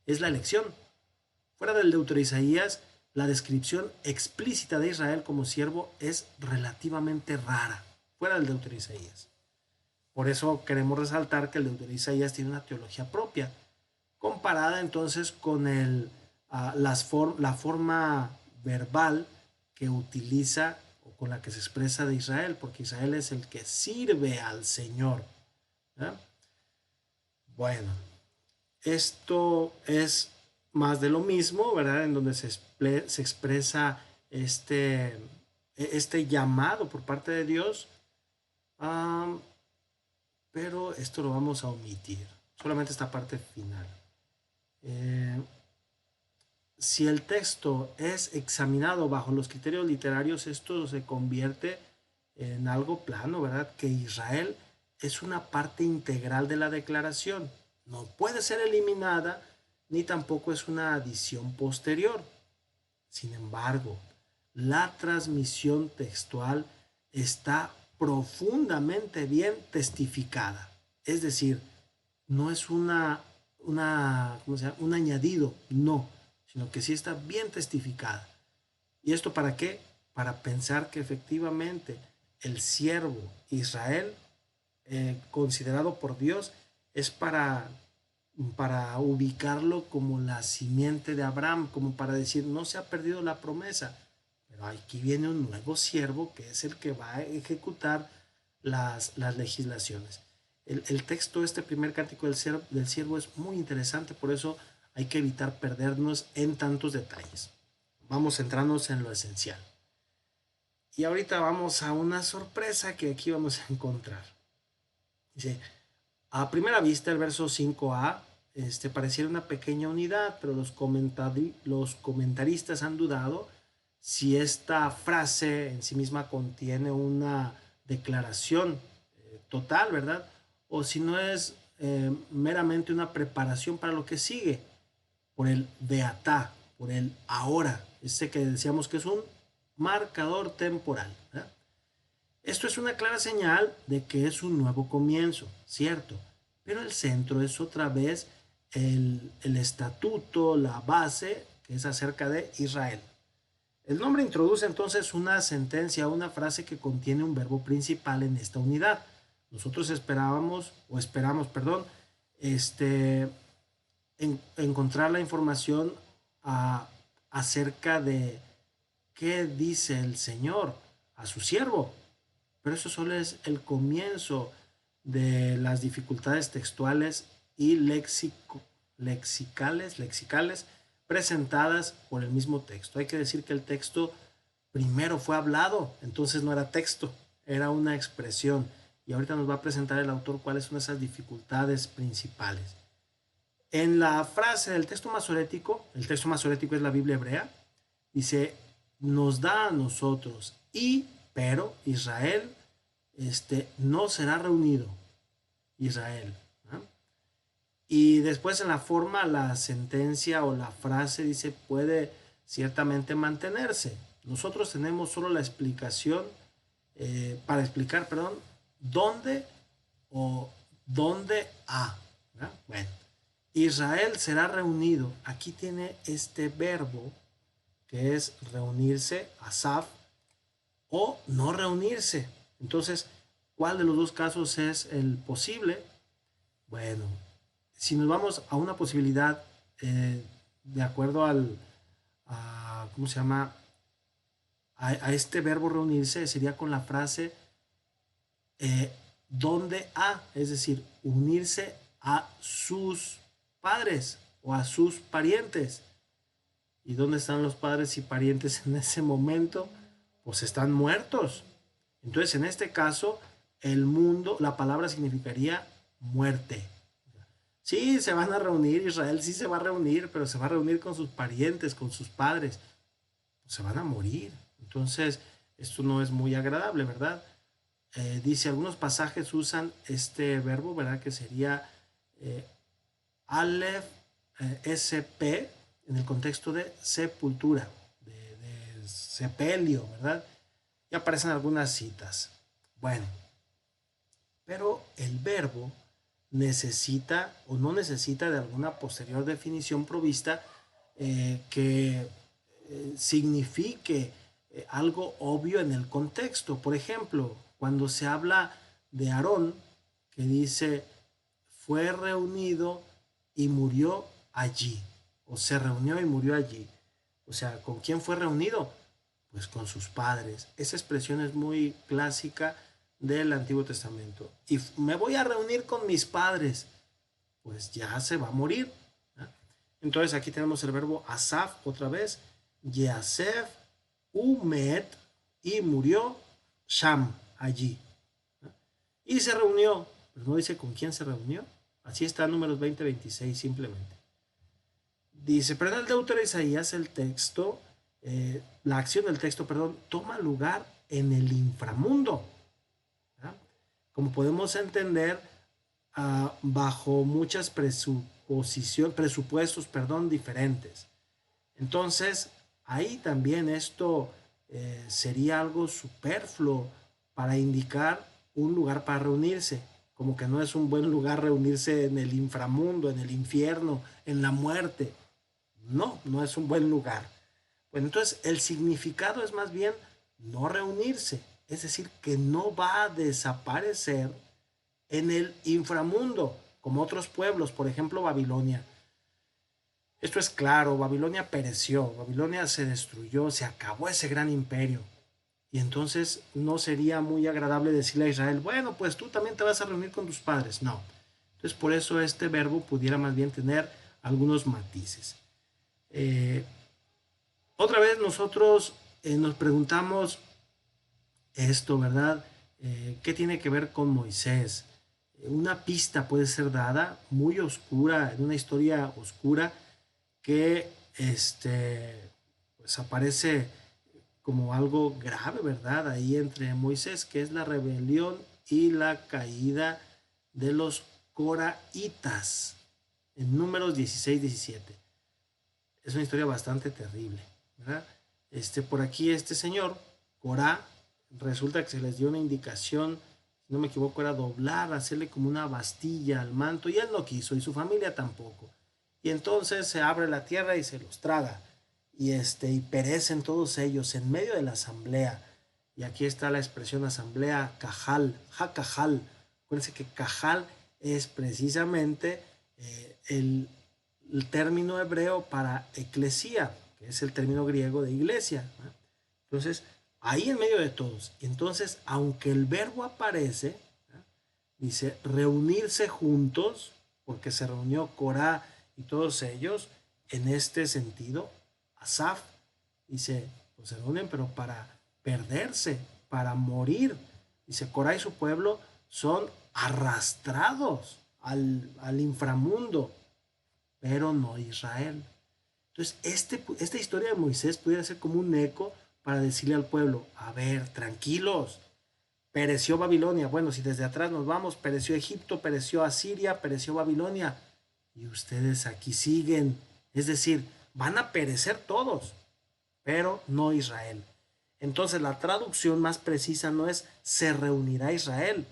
es la elección. Fuera del Deutero Isaías, la descripción explícita de Israel como siervo es relativamente rara, fuera del Deutero Isaías. Por eso queremos resaltar que el Deutero Isaías tiene una teología propia, comparada entonces con la forma verbal que utiliza o con la que se expresa de Israel, porque Israel es el que sirve al Señor. ¿Eh? Bueno, esto es más de lo mismo, ¿verdad? En donde se expresa este llamado por parte de Dios, pero esto lo vamos a omitir, solamente esta parte final. Si el texto es examinado bajo los criterios literarios, esto se convierte en algo plano, ¿verdad? Que Israel es una parte integral de la declaración. No puede ser eliminada, ni tampoco es una adición posterior. Sin embargo, la transmisión textual está profundamente bien testificada. Es decir, no es un añadido, no, sino que sí está bien testificada. ¿Y esto para qué? Para pensar que efectivamente el siervo Israel, considerado por Dios, es para ubicarlo como la simiente de Abraham, como para decir, no se ha perdido la promesa, pero aquí viene un nuevo siervo que es el que va a ejecutar las legislaciones. El texto, este primer cántico del siervo es muy interesante, por eso hay que evitar perdernos en tantos detalles. Vamos centrándonos en lo esencial. Y ahorita vamos a una sorpresa que aquí vamos a encontrar. Dice, a primera vista el verso 5a pareciera una pequeña unidad, pero los comentaristas han dudado si esta frase en sí misma contiene una declaración total, ¿verdad? O si no es meramente una preparación para lo que sigue, por el beatá, por el ahora, ese que decíamos que es un marcador temporal, ¿verdad? Esto es una clara señal de que es un nuevo comienzo, cierto, pero el centro es otra vez el estatuto, la base, que es acerca de Israel. El nombre introduce entonces una sentencia, una frase que contiene un verbo principal en esta unidad. Nosotros esperamos, encontrar la información acerca de qué dice el Señor a su siervo. Pero eso solo es el comienzo de las dificultades textuales y lexicales presentadas por el mismo texto. Hay que decir que el texto primero fue hablado, entonces no era texto, era una expresión. Y ahorita nos va a presentar el autor cuáles son esas dificultades principales. En la frase del texto masorético, el texto masorético es la Biblia hebrea, dice, nos da a nosotros pero Israel no será reunido. Israel. ¿No? Y después en la forma, la sentencia o la frase dice, puede ciertamente mantenerse. Nosotros tenemos solo la explicación, para explicar, perdón, dónde o dónde a. ¿No? Bueno, Israel será reunido. Aquí tiene este verbo que es reunirse, asaf, o no reunirse. Entonces, ¿cuál de los dos casos es el posible? Bueno, si nos vamos a una posibilidad, de acuerdo ¿cómo se llama? A este verbo reunirse, sería con la frase donde a, es decir, unirse a sus padres o a sus parientes. ¿Y dónde están los padres y parientes en ese momento? Pues están muertos. Entonces, en este caso, el mundo, la palabra significaría muerte. Sí, se van a reunir, Israel sí se va a reunir, pero se va a reunir con sus parientes, con sus padres. Se van a morir. Entonces, esto no es muy agradable, ¿verdad? Dice, algunos pasajes usan este verbo, ¿verdad? Que sería Aleph, SP, en el contexto de sepultura, de sepelio, ¿verdad? Y aparecen algunas citas. Bueno, pero el verbo necesita o no necesita de alguna posterior definición provista que signifique algo obvio en el contexto. Por ejemplo, cuando se habla de Aarón, que dice, fue reunido y murió allí, o se reunió y murió allí. O sea, ¿con quién fue reunido? Pues con sus padres. Esa expresión es muy clásica del Antiguo Testamento. Y me voy a reunir con mis padres. Pues ya se va a morir. ¿No? Entonces aquí tenemos el verbo asaf otra vez. Yasef umet, y murió Sham, allí. ¿No? Y se reunió. Pero no dice con quién se reunió. Así está Números 20-26 simplemente. Dice, pero en el Deutero Isaías el texto, la acción del texto, perdón, toma lugar en el inframundo. ¿Ya? Como podemos entender, bajo muchas presupuestos, diferentes. Entonces, ahí también esto sería algo superfluo para indicar un lugar para reunirse. Como que no es un buen lugar reunirse en el inframundo, en el infierno, en la muerte. No, no es un buen lugar. Bueno, entonces el significado es más bien no reunirse, es decir, que no va a desaparecer en el inframundo, como otros pueblos, por ejemplo Babilonia. Esto es claro, Babilonia pereció, Babilonia se destruyó, se acabó ese gran imperio. Y entonces no sería muy agradable decirle a Israel, bueno, pues tú también te vas a reunir con tus padres. No. Entonces por eso este verbo pudiera más bien tener algunos matices. Otra vez nosotros nos preguntamos esto, ¿verdad? ¿Qué tiene que ver con Moisés? Una pista puede ser dada, muy oscura, en una historia oscura, que pues aparece como algo grave, ¿verdad? Ahí entre Moisés, que es la rebelión y la caída de los coraitas, en Números 16-17. Es una historia bastante terrible, ¿verdad? Por aquí este señor, Corá, resulta que se les dio una indicación, si no me equivoco, era doblar, hacerle como una bastilla al manto, y él no quiso, y su familia tampoco. Y entonces se abre la tierra y se los traga, y perecen todos ellos en medio de la asamblea. Y aquí está la expresión asamblea, cajal, jacajal. Acuérdense que cajal es precisamente el término hebreo para eclesía, que es el término griego de iglesia. ¿No? Entonces, ahí en medio de todos. Entonces, aunque el verbo aparece, ¿no? Dice reunirse juntos, porque se reunió Corá y todos ellos, en este sentido, Asaf dice, pues se reúnen, pero para perderse, para morir. Dice, Corá y su pueblo son arrastrados al inframundo. pero no Israel. Entonces, esta historia de Moisés pudiera ser como un eco para decirle al pueblo, a ver, tranquilos, pereció Babilonia. Bueno, si desde atrás nos vamos, pereció Egipto, pereció Asiria, pereció Babilonia. Y ustedes aquí siguen. Es decir, van a perecer todos, pero no Israel. Entonces la traducción más precisa no es se reunirá Israel,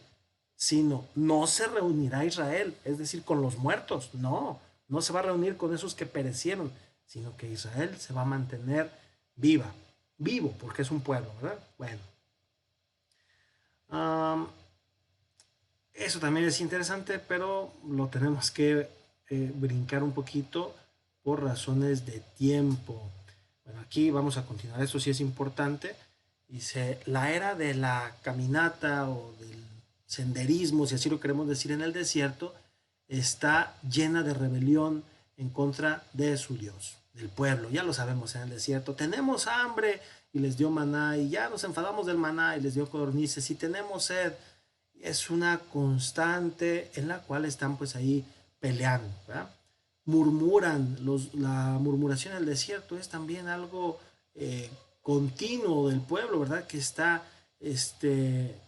sino no se reunirá Israel, es decir, con los muertos. No, no se va a reunir con esos que perecieron, sino que Israel se va a mantener vivo, porque es un pueblo, ¿verdad? Bueno, um, eso también es interesante, pero lo tenemos que brincar un poquito por razones de tiempo. Bueno, aquí vamos a continuar, esto sí es importante. Dice, la era de la caminata o del senderismo, si así lo queremos decir, en el desierto, está llena de rebelión en contra de su Dios, del pueblo. Ya lo sabemos en el desierto. Tenemos hambre y les dio maná, y ya nos enfadamos del maná y les dio codornices, y tenemos sed. Es una constante en la cual están pues ahí peleando, ¿verdad? Murmuran, la murmuración en el desierto es también algo continuo del pueblo, ¿verdad? Que está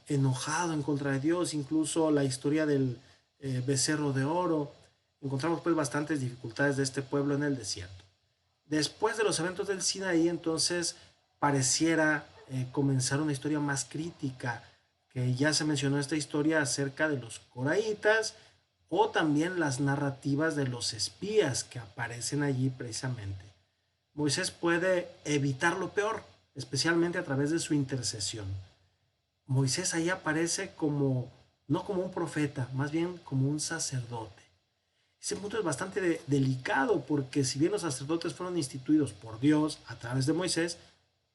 enojado en contra de Dios. Incluso la historia del becerro de oro, encontramos pues bastantes dificultades de este pueblo en el desierto. Después de los eventos del Sinaí, entonces pareciera comenzar una historia más crítica, que ya se mencionó esta historia acerca de los coraitas, o también las narrativas de los espías que aparecen allí precisamente. Moisés puede evitar lo peor, especialmente a través de su intercesión. Moisés ahí aparece como, no como un profeta, más bien como un sacerdote. Ese punto es bastante delicado, porque si bien los sacerdotes fueron instituidos por Dios a través de Moisés,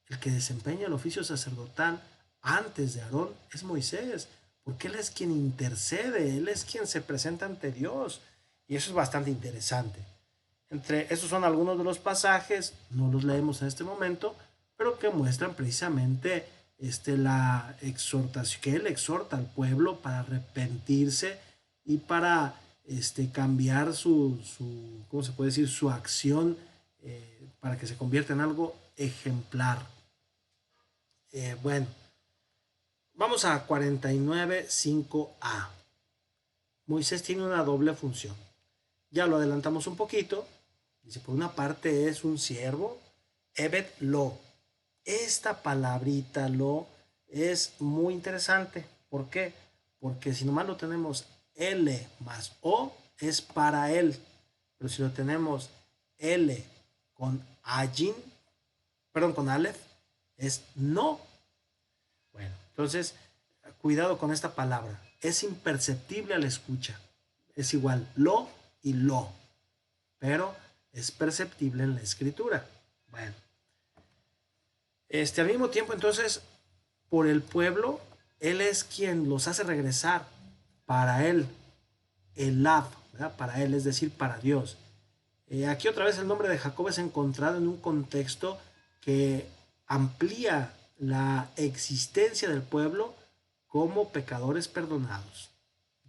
el que desempeña el oficio sacerdotal antes de Aarón es Moisés, porque él es quien intercede, él es quien se presenta ante Dios. Y eso es bastante interesante. Estos son algunos de los pasajes, no los leemos en este momento, pero que muestran precisamente la exhortación, que él exhorta al pueblo para arrepentirse y para cambiar ¿cómo se puede decir? Su acción, para que se convierta en algo ejemplar. Bueno, vamos a 49.5a. Moisés tiene una doble función. Ya lo adelantamos un poquito. Dice, por una parte es un siervo, Eved Lo. Esta palabrita Lo es muy interesante. ¿Por qué? Porque si nomás lo tenemos L más O, es para él. Pero si lo tenemos L con Ajin, perdón, con Aleph, es no. Bueno, entonces, cuidado con esta palabra. Es imperceptible a la escucha. Es igual lo y lo, pero es perceptible en la escritura. Bueno, al mismo tiempo, entonces, por el pueblo, él es quien los hace regresar para él, el Lab, ¿verdad? Para él, es decir, para Dios. Aquí otra vez el nombre de Jacob es encontrado en un contexto que amplía la existencia del pueblo como pecadores perdonados.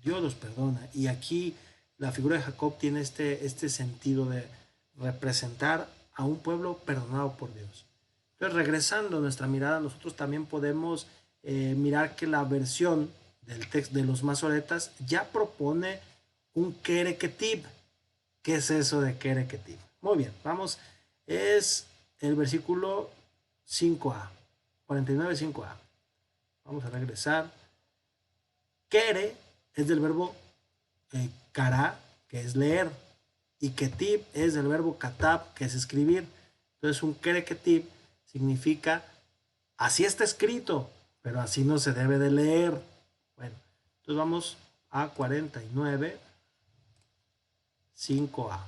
Dios los perdona. Y aquí la figura de Jacob tiene este sentido de representar a un pueblo perdonado por Dios. Entonces, regresando a nuestra mirada, nosotros también podemos mirar que la versión del texto de los masoretas ya propone un kereketib. ¿Qué es eso de kereketib? Muy bien, vamos. Es el versículo 5a, 49.5a. Vamos a regresar. Kere es del verbo kara, que es leer, y ketib es del verbo katab, que es escribir. Entonces un kereketib significa así está escrito, pero así no se debe de leer. Bueno, entonces vamos a 49.5a.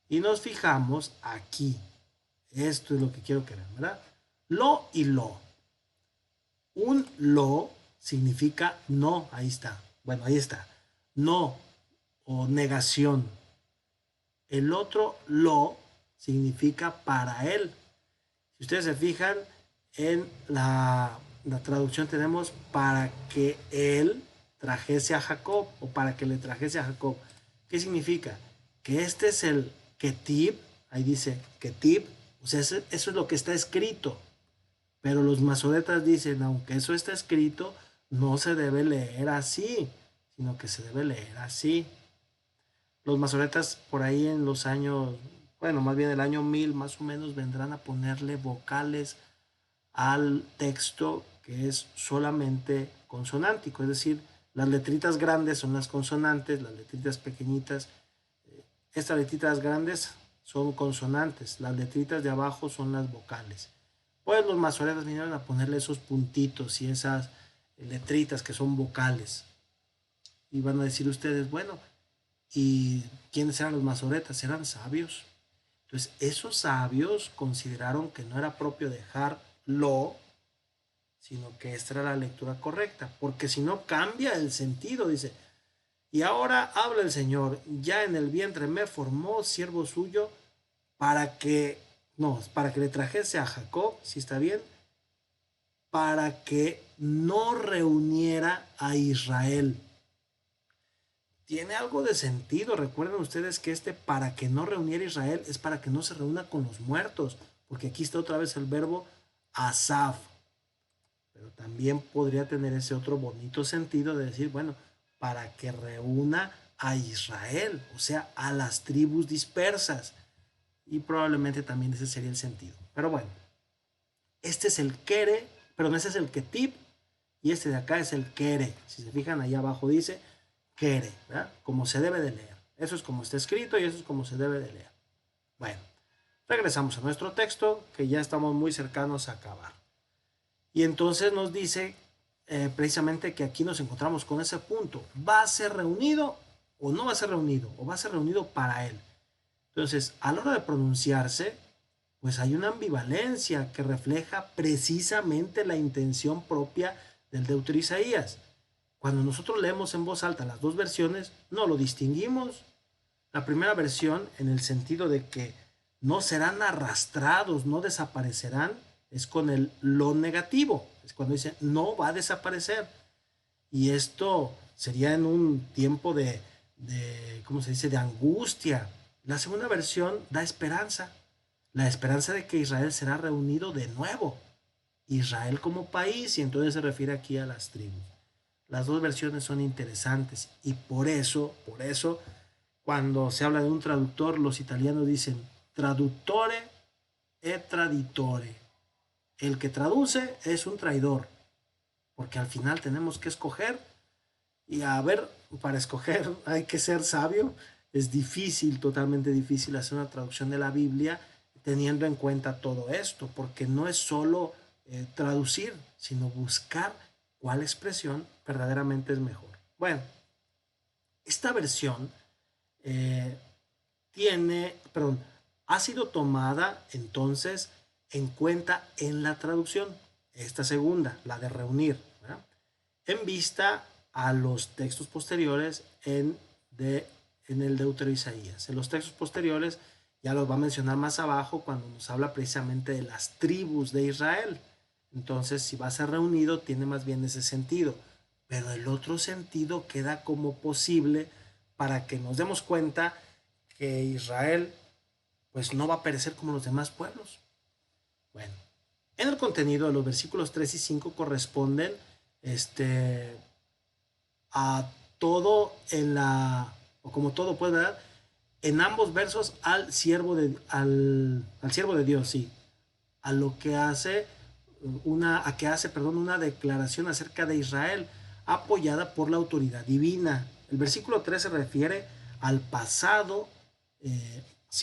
Y nos fijamos aquí. Esto es lo que quiero que vean, ¿verdad? Lo y lo. Un lo significa no, ahí está. Bueno, ahí está. No o negación. El otro lo significa para él. Si ustedes se fijan en la traducción, tenemos para que él trajese a Jacob, o para que le trajese a Jacob. ¿Qué significa? Que este es el Ketib, ahí dice Ketib, o sea, eso es lo que está escrito. Pero los masoretas dicen, aunque eso está escrito, no se debe leer así, sino que se debe leer así. Los masoretas por ahí en los años, bueno, más bien el año 1000 más o menos, vendrán a ponerle vocales al texto que es solamente consonántico, es decir, las letritas grandes son las consonantes, las letritas pequeñitas, estas letritas grandes son consonantes, las letritas de abajo son las vocales. Pues los masoretas vinieron a ponerle esos puntitos y esas letritas que son vocales. Y van a decir ustedes, bueno, ¿y quiénes eran los masoretas? Eran sabios. Entonces, esos sabios consideraron que no era propio dejarlo, sino que esta era la lectura correcta, porque si no cambia el sentido, dice, y ahora habla el Señor, ya en el vientre me formó siervo suyo para que le trajese a Jacob, si está bien, para que no reuniera a Israel. Tiene algo de sentido. Recuerden ustedes que para que no reuniera a Israel es para que no se reúna con los muertos, porque aquí está otra vez el verbo asaf. Pero también podría tener ese otro bonito sentido de decir, bueno, para que reúna a Israel, o sea, a las tribus dispersas. Y probablemente también ese sería el sentido. Pero bueno, este es el kere, perdón, ese es el ketib y este de acá es el kere. Si se fijan, ahí abajo dice kere, ¿verdad? Como se debe de leer. Eso es como está escrito y eso es como se debe de leer. Bueno, regresamos a nuestro texto, que ya estamos muy cercanos a acabar. Y entonces nos dice precisamente que aquí nos encontramos con ese punto. ¿Va a ser reunido o no va a ser reunido? ¿O va a ser reunido para él? Entonces, a la hora de pronunciarse, pues hay una ambivalencia que refleja precisamente la intención propia del Deutero Isaías. Cuando nosotros leemos en voz alta las dos versiones, no lo distinguimos. La primera versión, en el sentido de que no serán arrastrados, no desaparecerán, es con el lo negativo. Es cuando dice no va a desaparecer. Y esto sería en un tiempo ¿cómo se dice?, de angustia. La segunda versión da esperanza. La esperanza de que Israel será reunido de nuevo. Israel como país, y entonces se refiere aquí a las tribus. Las dos versiones son interesantes y por eso, cuando se habla de un traductor, los italianos dicen traduttore e traditore. El que traduce es un traidor, porque al final tenemos que escoger y a ver, para escoger hay que ser sabio. Es difícil, totalmente difícil hacer una traducción de la Biblia teniendo en cuenta todo esto, porque no es solo traducir, sino buscar cuál expresión verdaderamente es mejor. Bueno, esta versión eh, ha sido tomada entonces en cuenta en la traducción, esta segunda, la de reunir, ¿verdad?, en vista a los textos posteriores en el Deutero Isaías. En los textos posteriores ya los va a mencionar más abajo cuando nos habla precisamente de las tribus de Israel. Entonces, si va a ser reunido, tiene más bien ese sentido. Pero el otro sentido queda como posible para que nos demos cuenta que Israel pues no va a perecer como los demás pueblos. Bueno, en el contenido de los versículos 3 y 5 corresponden a todo o como todo puede dar, en ambos versos al siervo de Dios, sí, a lo que hace una declaración acerca de Israel apoyada por la autoridad divina. El versículo 3 se refiere al pasado,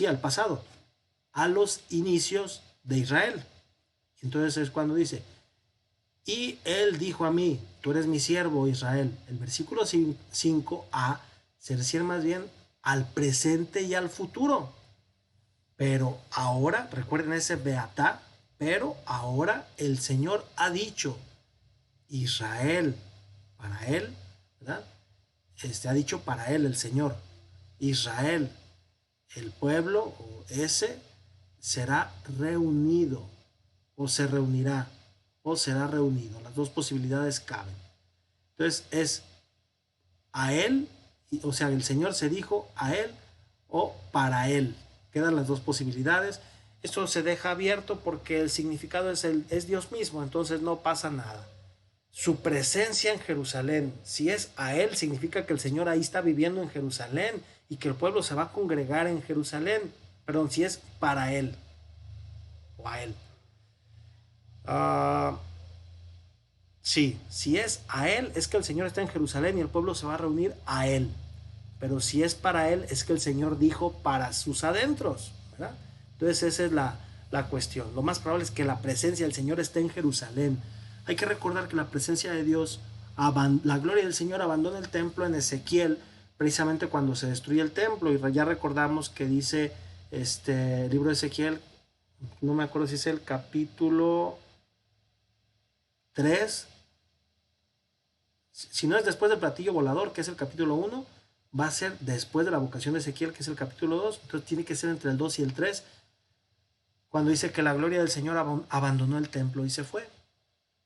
al pasado, a los inicios de Israel. Entonces es cuando dice, y él dijo a mí, tú eres mi siervo Israel. El versículo 5a se refiere más bien al presente y al futuro. Pero ahora, recuerden ese beatá, pero ahora el Señor ha dicho, Israel, para él, ¿verdad? Ha dicho para él el Señor, Israel, el pueblo, o ese, será reunido, o se reunirá, o será reunido. Las dos posibilidades caben. Entonces es a él o sea, el Señor se dijo a él o para él. Quedan las dos posibilidades. Esto se deja abierto porque el significado es Dios mismo, entonces no pasa nada. Su presencia en Jerusalén, si es a él, significa que el Señor ahí está viviendo en Jerusalén y que el pueblo se va a congregar en Jerusalén. Perdón, si es para él o a él. Uh, sí, si es a él, es que el Señor está en Jerusalén y el pueblo se va a reunir a él. Pero si es para él, es que el Señor dijo para sus adentros, ¿verdad? Entonces esa es la cuestión. Lo más probable es que la presencia del Señor esté en Jerusalén. Hay que recordar que la presencia de Dios, la gloria del Señor abandona el templo en Ezequiel, precisamente cuando se destruye el templo. Y ya recordamos que dice el libro de Ezequiel, no me acuerdo si es el capítulo 3, si no es después del platillo volador, que es el capítulo 1, va a ser después de la vocación de Ezequiel, que es el capítulo 2, entonces tiene que ser entre el 2 y el 3, cuando dice que la gloria del Señor abandonó el templo y se fue,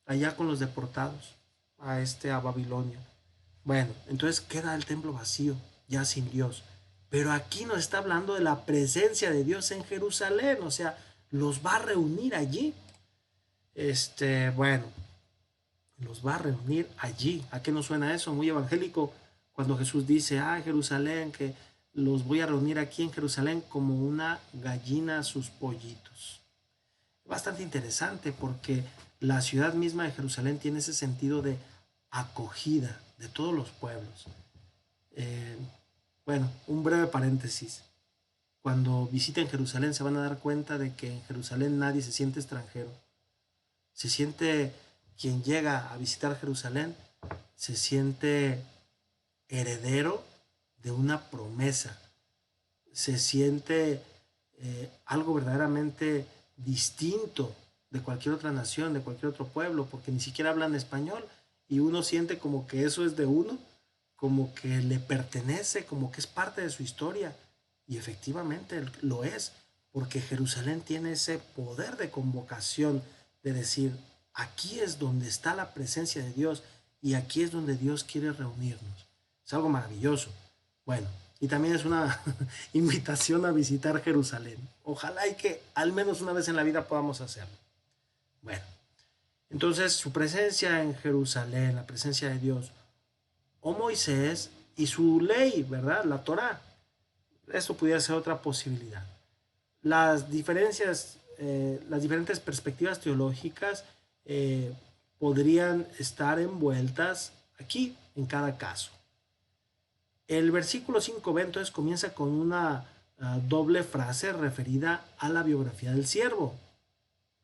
allá con los deportados, a Babilonia. Bueno, entonces queda el templo vacío, ya sin Dios. Pero aquí nos está hablando de la presencia de Dios en Jerusalén, o sea, los va a reunir allí. Bueno, los va a reunir allí. ¿A qué nos suena eso? Muy evangélico, cuando Jesús dice, Jerusalén, que los voy a reunir aquí en Jerusalén como una gallina a sus pollitos. Bastante interesante porque la ciudad misma de Jerusalén tiene ese sentido de acogida de todos los pueblos. Bueno, un breve paréntesis. Cuando visiten Jerusalén se van a dar cuenta de que en Jerusalén nadie se siente extranjero. Se siente, quien llega a visitar Jerusalén, se siente heredero de una promesa. Se siente algo verdaderamente distinto de cualquier otra nación, de cualquier otro pueblo, porque ni siquiera hablan español y uno siente como que eso es de uno, como que le pertenece, como que es parte de su historia. Y efectivamente lo es, porque Jerusalén tiene ese poder de convocación, de decir, aquí es donde está la presencia de Dios y aquí es donde Dios quiere reunirnos. Es algo maravilloso. Bueno, y también es una invitación a visitar Jerusalén. Ojalá y que al menos una vez en la vida podamos hacerlo. Bueno, entonces su presencia en Jerusalén, la presencia de Dios, o Moisés y su ley, ¿verdad? La Torá. Esto pudiera ser otra posibilidad. Las diferentes perspectivas teológicas podrían estar envueltas aquí, en cada caso. El versículo 5b entonces comienza con una doble frase referida a la biografía del siervo,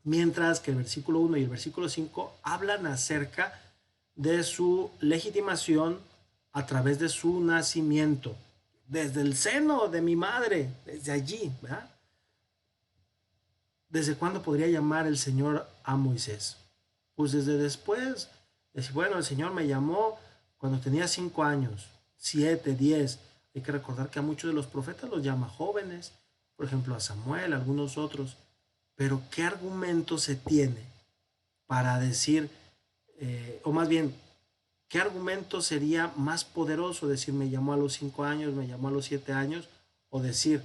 mientras que el versículo 1 y el versículo 5 hablan acerca de su legitimación a través de su nacimiento, desde el seno de mi madre, desde allí, ¿verdad? ¿Desde cuándo podría llamar el Señor a Moisés? Pues desde después. Decir, bueno, el Señor me llamó cuando tenía 5 años, 7, 10. Hay que recordar que a muchos de los profetas los llama jóvenes, por ejemplo a Samuel, a algunos otros. Pero ¿qué argumento se tiene para decir, o más bien, qué argumento sería más poderoso? Decir, me llamó a los 5 años, me llamó a los 7 años, o decir,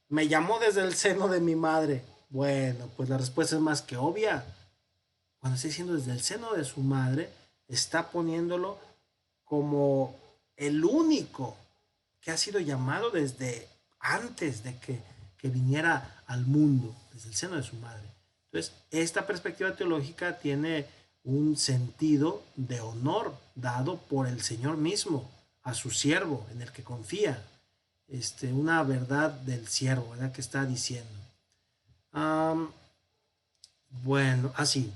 me llamó desde el seno de mi madre. Bueno, pues la respuesta es más que obvia. Cuando está diciendo desde el seno de su madre, está poniéndolo como el único que ha sido llamado desde antes de que viniera al mundo, desde el seno de su madre. Entonces, esta perspectiva teológica tiene un sentido de honor dado por el Señor mismo a su siervo en el que confía. Una verdad del siervo, ¿verdad? Que está diciendo. Bueno, así.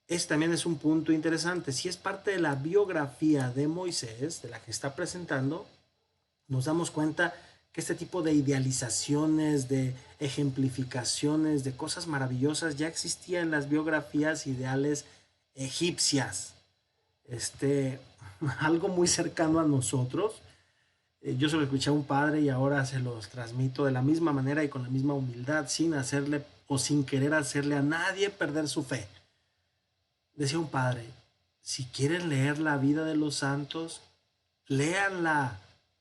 Este también es un punto interesante. Si es parte de la biografía de Moisés, de la que está presentando, nos damos cuenta que este tipo de idealizaciones, de ejemplificaciones, de cosas maravillosas ya existía en las biografías ideales egipcias. Algo muy cercano a nosotros. Yo se lo escuché a un padre y ahora se los transmito de la misma manera y con la misma humildad, sin hacerle o sin querer hacerle a nadie perder su fe. Decía un padre, si quieren leer la vida de los santos, léanla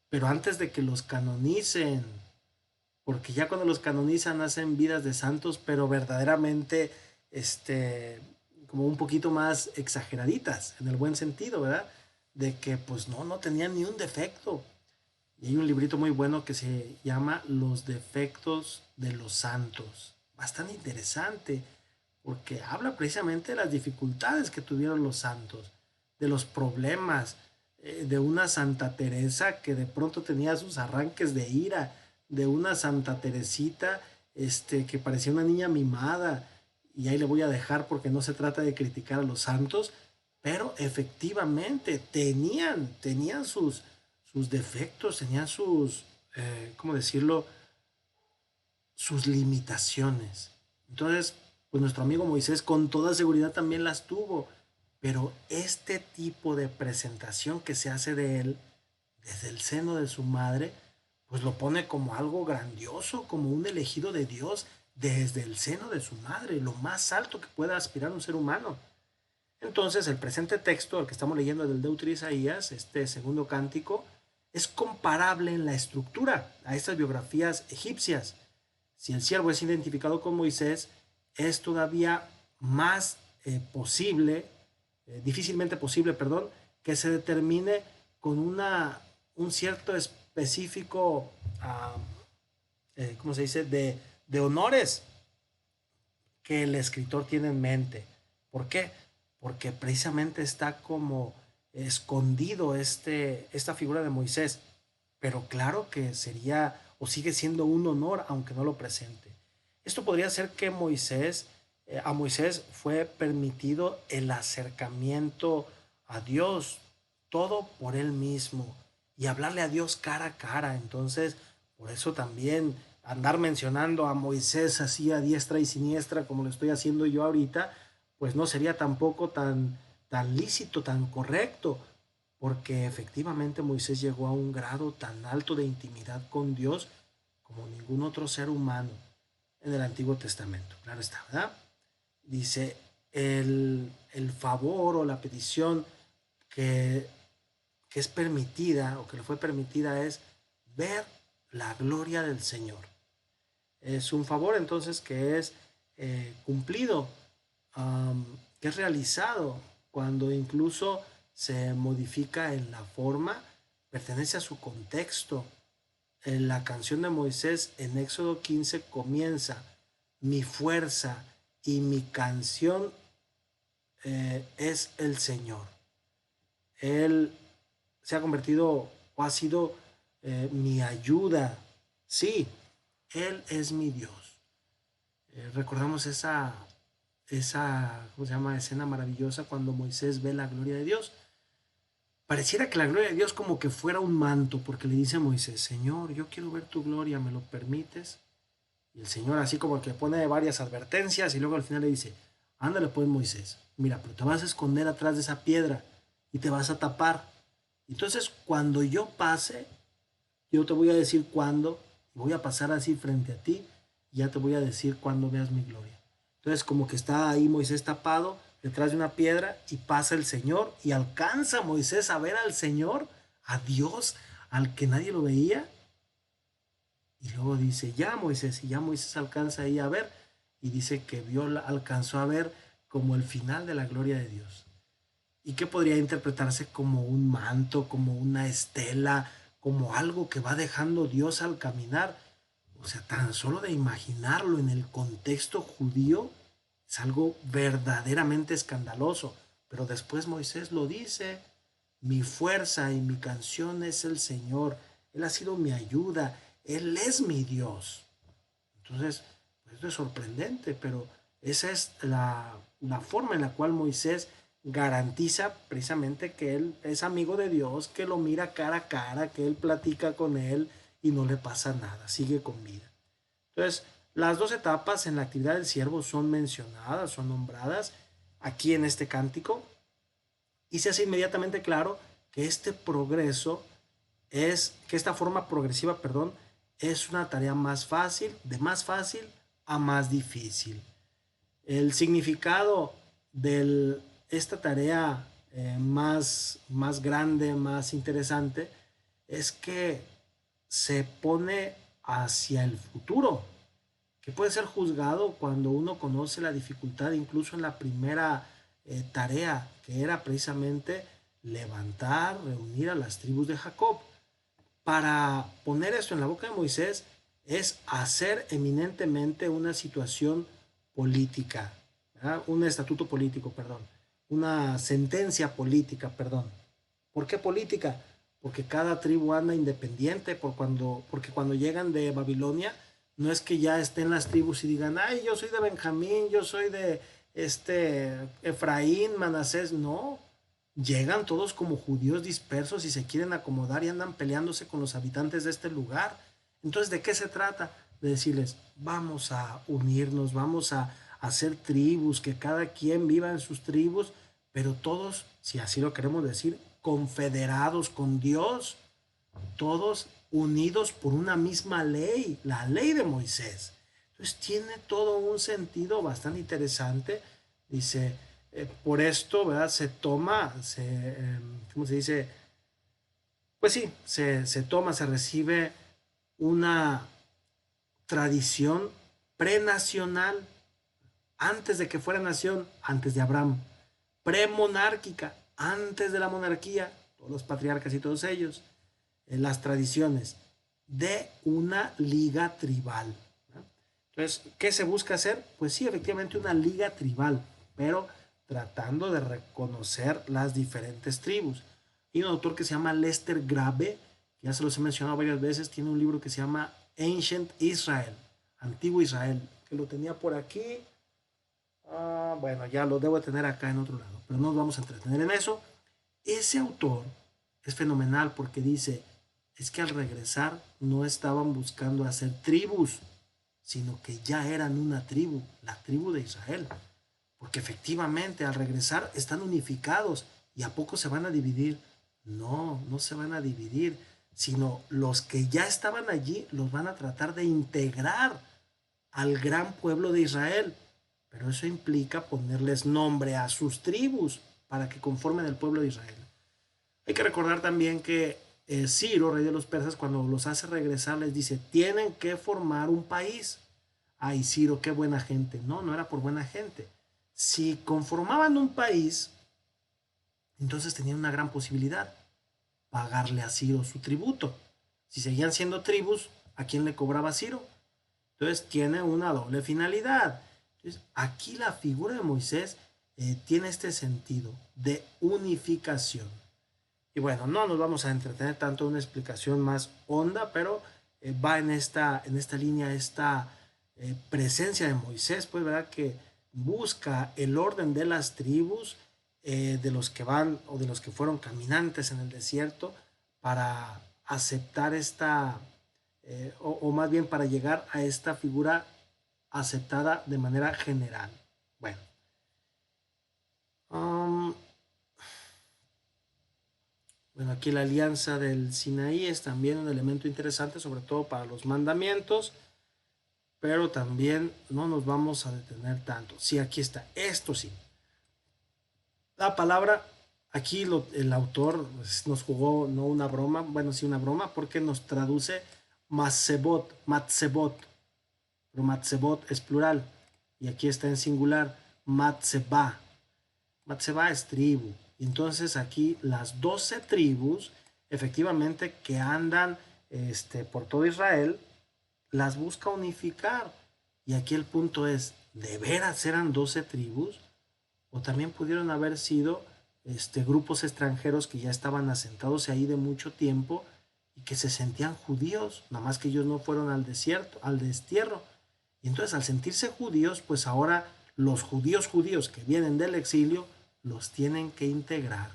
pero antes de que los canonicen, porque ya cuando los canonizan hacen vidas de santos, pero verdaderamente, como un poquito más exageraditas, en el buen sentido, ¿verdad? De que pues no tenían ni un defecto. Y hay un librito muy bueno que se llama Los defectos de los santos. Bastante interesante, porque habla precisamente de las dificultades que tuvieron los santos, de los problemas, de una Santa Teresa que de pronto tenía sus arranques de ira, de una Santa Teresita que parecía una niña mimada, y ahí le voy a dejar porque no se trata de criticar a los santos, pero efectivamente tenían sus defectos, tenían sus, ¿cómo decirlo?, sus limitaciones. Entonces, pues nuestro amigo Moisés con toda seguridad también las tuvo, pero este tipo de presentación que se hace de él desde el seno de su madre, pues lo pone como algo grandioso, como un elegido de Dios desde el seno de su madre, lo más alto que pueda aspirar un ser humano. Entonces, el presente texto, el que estamos leyendo del Deuteronomio Isaías, este segundo cántico, es comparable en la estructura a estas biografías egipcias. Si el siervo es identificado con Moisés, es todavía más posible, difícilmente posible, perdón, que se determine con un cierto específico, ¿cómo se dice?, de honores que el escritor tiene en mente. ¿Por qué? Porque precisamente está como escondido esta figura de Moisés. Pero claro que sería o sigue siendo un honor aunque no lo presente. Esto podría ser que a Moisés fue permitido el acercamiento a Dios, todo por él mismo, y hablarle a Dios cara a cara. Entonces, por eso también andar mencionando a Moisés así a diestra y siniestra como lo estoy haciendo yo ahorita, pues no sería tampoco tan lícito, tan correcto, porque efectivamente Moisés llegó a un grado tan alto de intimidad con Dios como ningún otro ser humano en el Antiguo Testamento. Claro está, ¿verdad? Dice, el favor o la petición que, que es permitida o que le fue permitida es ver la gloria del Señor. Es un favor entonces que es cumplido, que es realizado cuando incluso se modifica en la forma, pertenece a su contexto. En la canción de Moisés en Éxodo 15 comienza: mi fuerza y mi canción es el Señor. Él se ha convertido o ha sido mi ayuda. Sí, Él es mi Dios. Recordamos esa, ¿cómo se llama?, escena maravillosa cuando Moisés ve la gloria de Dios. Pareciera que la gloria de Dios como que fuera un manto, porque le dice a Moisés: Señor, yo quiero ver tu gloria, ¿me lo permites? Y el Señor así como que pone varias advertencias y luego al final le dice: ándale pues, Moisés, mira, pero te vas a esconder atrás de esa piedra y te vas a tapar. Entonces cuando yo pase, yo te voy a decir cuándo, y voy a pasar así frente a ti, y ya te voy a decir cuándo veas mi gloria. Entonces como que está ahí Moisés tapado detrás de una piedra y pasa el Señor y alcanza a Moisés a ver al Señor, a Dios, al que nadie lo veía. Y luego dice, ya Moisés, y ya Moisés alcanza ahí a ver, y dice que alcanzó a ver como el final de la gloria de Dios. Y que podría interpretarse como un manto, como una estela, como algo que va dejando Dios al caminar. O sea, tan solo de imaginarlo en el contexto judío es algo verdaderamente escandaloso. Pero después Moisés lo dice: mi fuerza y mi canción es el Señor. Él ha sido mi ayuda. Él es mi Dios. Entonces, pues esto es sorprendente, pero esa es la forma en la cual Moisés garantiza precisamente que él es amigo de Dios, que lo mira cara a cara, que él platica con él y no le pasa nada, sigue con vida. Entonces, las dos etapas en la actividad del siervo son mencionadas, son nombradas aquí en este cántico, y se hace inmediatamente claro que este progreso que esta forma progresiva, perdón, es una tarea más fácil, de más fácil a más difícil. El significado de esta tarea más grande, más interesante, es que se pone hacia el futuro, que puede ser juzgado cuando uno conoce la dificultad, incluso en la primera tarea, que era precisamente levantar, reunir a las tribus de Jacob. Para poner esto en la boca de Moisés es hacer eminentemente una situación política, ¿verdad? Un estatuto político, perdón, una sentencia política, perdón. ¿Por qué política? Porque cada tribu anda independiente, porque cuando llegan de Babilonia, no es que ya estén las tribus y digan, ay, yo soy de Benjamín, yo soy de Efraín, Manasés, no. Llegan todos como judíos dispersos y se quieren acomodar y andan peleándose con los habitantes de este lugar. Entonces, ¿de qué se trata? De decirles, vamos a unirnos, vamos a hacer tribus, que cada quien viva en sus tribus, pero todos, si así lo queremos decir, confederados con Dios, todos unidos por una misma ley, la ley de Moisés. Entonces tiene todo un sentido bastante interesante. Dice, por esto, ¿verdad? Se toma, ¿cómo se dice? Pues sí, se toma, se recibe una tradición prenacional, antes de que fuera nación, antes de Abraham, premonárquica, antes de la monarquía, todos los patriarcas y todos ellos, las tradiciones de una liga tribal. ¿No? Entonces, ¿qué se busca hacer? Pues sí, efectivamente una liga tribal, pero tratando de reconocer las diferentes tribus. Hay un autor que se llama Lester Grabe, que ya se los he mencionado varias veces, tiene un libro que se llama Ancient Israel, Antiguo Israel, que lo tenía por aquí. Bueno, ya lo debo tener acá en otro lado, pero no nos vamos a entretener en eso. Ese autor es fenomenal porque dice, es que al regresar no estaban buscando hacer tribus, sino que ya eran una tribu, la tribu de Israel. Porque efectivamente al regresar están unificados y a poco se van a dividir. No, no se van a dividir, sino los que ya estaban allí los van a tratar de integrar al gran pueblo de Israel. Pero eso implica ponerles nombre a sus tribus para que conformen el pueblo de Israel. Hay que recordar también que Ciro, rey de los persas, cuando los hace regresar, les dice, tienen que formar un país. Ay, Ciro, qué buena gente. No, no era por buena gente. Si conformaban un país, entonces tenían una gran posibilidad, pagarle a Ciro su tributo. Si seguían siendo tribus, ¿a quién le cobraba Ciro? Entonces tiene una doble finalidad. Entonces, aquí la figura de Moisés tiene este sentido de unificación. Y bueno, no nos vamos a entretener tanto en una explicación más honda, pero va en esta línea, esta presencia de Moisés, pues, ¿verdad? Que busca el orden de las tribus, de los que van o de los que fueron caminantes en el desierto, para aceptar esta, o más bien para llegar a esta figura aceptada de manera general. Bueno, bueno, aquí la alianza del Sinaí es también un elemento interesante, sobre todo para los mandamientos, pero también no nos vamos a detener tanto. Sí, aquí está, esto sí. La palabra, aquí el autor nos jugó no una broma, bueno, sí una broma, porque nos traduce matzebot, pero matzebot es plural, y aquí está en singular, matzeba. Matzeba es tribu. Y entonces aquí las 12 tribus, efectivamente, que andan por todo Israel, las busca unificar. Y aquí el punto es, ¿de veras eran 12 tribus? O también pudieron haber sido grupos extranjeros que ya estaban asentados ahí de mucho tiempo y que se sentían judíos, nada más que ellos no fueron al desierto, al destierro. Y entonces al sentirse judíos, pues ahora los judíos que vienen del exilio los tienen que integrar.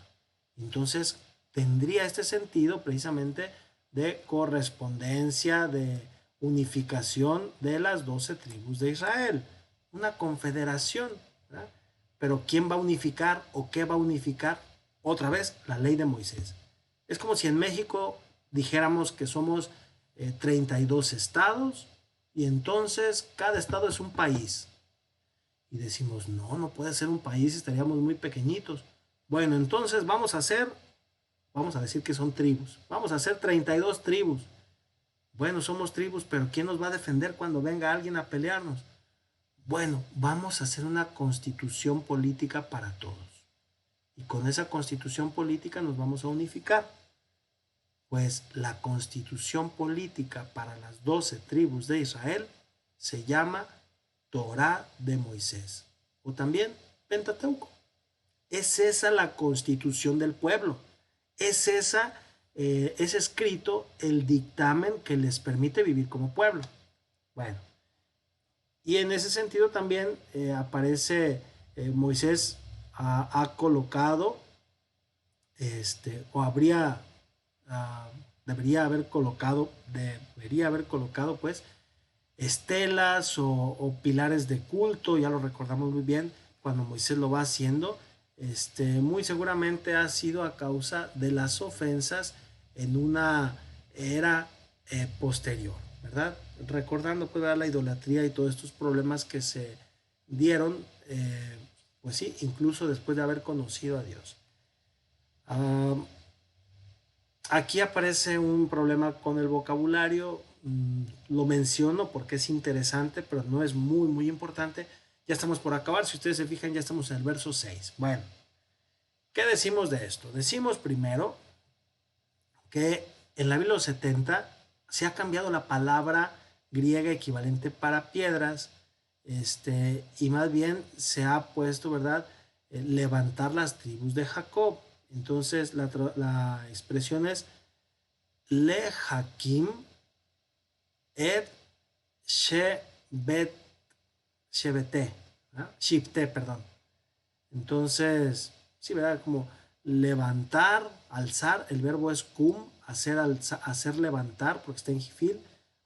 Entonces tendría este sentido precisamente de correspondencia, de unificación de las 12 tribus de Israel, una confederación, ¿verdad? Pero ¿quién va a unificar o qué va a unificar? Otra vez, la ley de Moisés. Es como si en México dijéramos que somos 32 estados y entonces cada estado es un país. Y decimos, no, no puede ser un país, estaríamos muy pequeñitos. Bueno, entonces vamos a hacer vamos a decir que son tribus, vamos a hacer 32 tribus. Bueno, somos tribus, pero ¿quién nos va a defender cuando venga alguien a pelearnos? Bueno, vamos a hacer una constitución política para todos. Y con esa constitución política nos vamos a unificar. Pues la constitución política para las 12 tribus de Israel se llama Torá de Moisés, o también Pentateuco. Es esa la constitución del pueblo. Es escrito el dictamen que les permite vivir como pueblo. Bueno, y en ese sentido también aparece Moisés ha colocado, o debería haber colocado pues estelas o pilares de culto. Ya lo recordamos muy bien cuando Moisés lo va haciendo. Muy seguramente ha sido a causa de las ofensas en una era posterior, ¿verdad? Recordando pues la idolatría y todos estos problemas que se dieron, pues sí, incluso después de haber conocido a Dios. Aquí aparece un problema con el vocabulario. Lo menciono porque es interesante, pero no es muy, muy importante. Ya estamos por acabar. Si ustedes se fijan, ya estamos en el verso 6. Bueno, ¿qué decimos de esto? Decimos primero que en la Biblia 70 se ha cambiado la palabra griega equivalente para piedras, y más bien se ha puesto, ¿verdad? Levantar las tribus de Jacob. Entonces la expresión es Le Hakim et Shebete, Shifte, perdón. Entonces, sí, ¿verdad? Como levantar, alzar, el verbo es kum, hacer levantar, porque está en Jifil,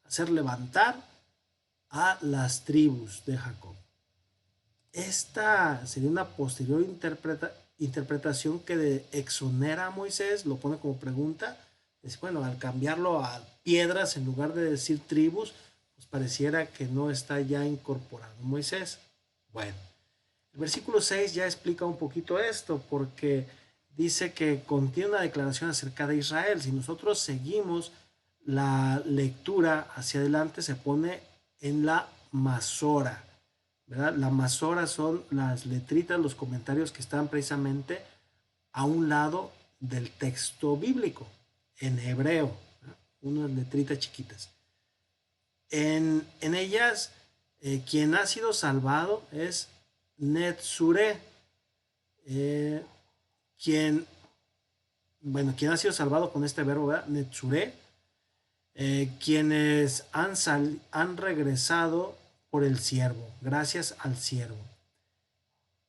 hacer levantar a las tribus de Jacob. Esta sería una posterior interpretación que exonera a Moisés, lo pone como pregunta. Es, bueno, al cambiarlo a piedras en lugar de decir tribus, pues pareciera que no está ya incorporado Moisés. Bueno, el versículo 6 ya explica un poquito esto, porque dice que contiene una declaración acerca de Israel. Si nosotros seguimos la lectura hacia adelante, se pone en la Masora, ¿verdad? La Masora son las letritas, los comentarios que están precisamente a un lado del texto bíblico, en hebreo, ¿no? Unas letritas chiquitas. En ellas, quien ha sido salvado es Netzure, quien ha sido salvado con este verbo, ¿verdad? Netzure, quienes han regresado por el siervo, gracias al siervo.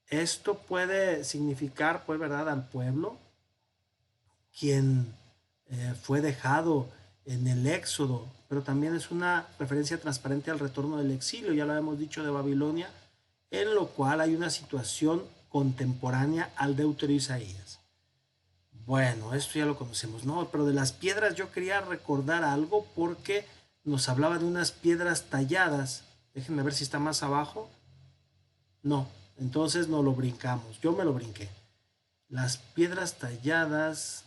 Esto puede significar, pues, ¿verdad?, al pueblo, quien fue dejado en el éxodo, pero también es una referencia transparente al retorno del exilio, ya lo hemos dicho, de Babilonia, en lo cual hay una situación contemporánea al Deutero Isaías. Bueno, esto ya lo conocemos, ¿no? Pero de las piedras yo quería recordar algo porque nos hablaba de unas piedras talladas. Déjenme ver si está más abajo. No, entonces no lo brincamos. Yo me lo brinqué. Las piedras talladas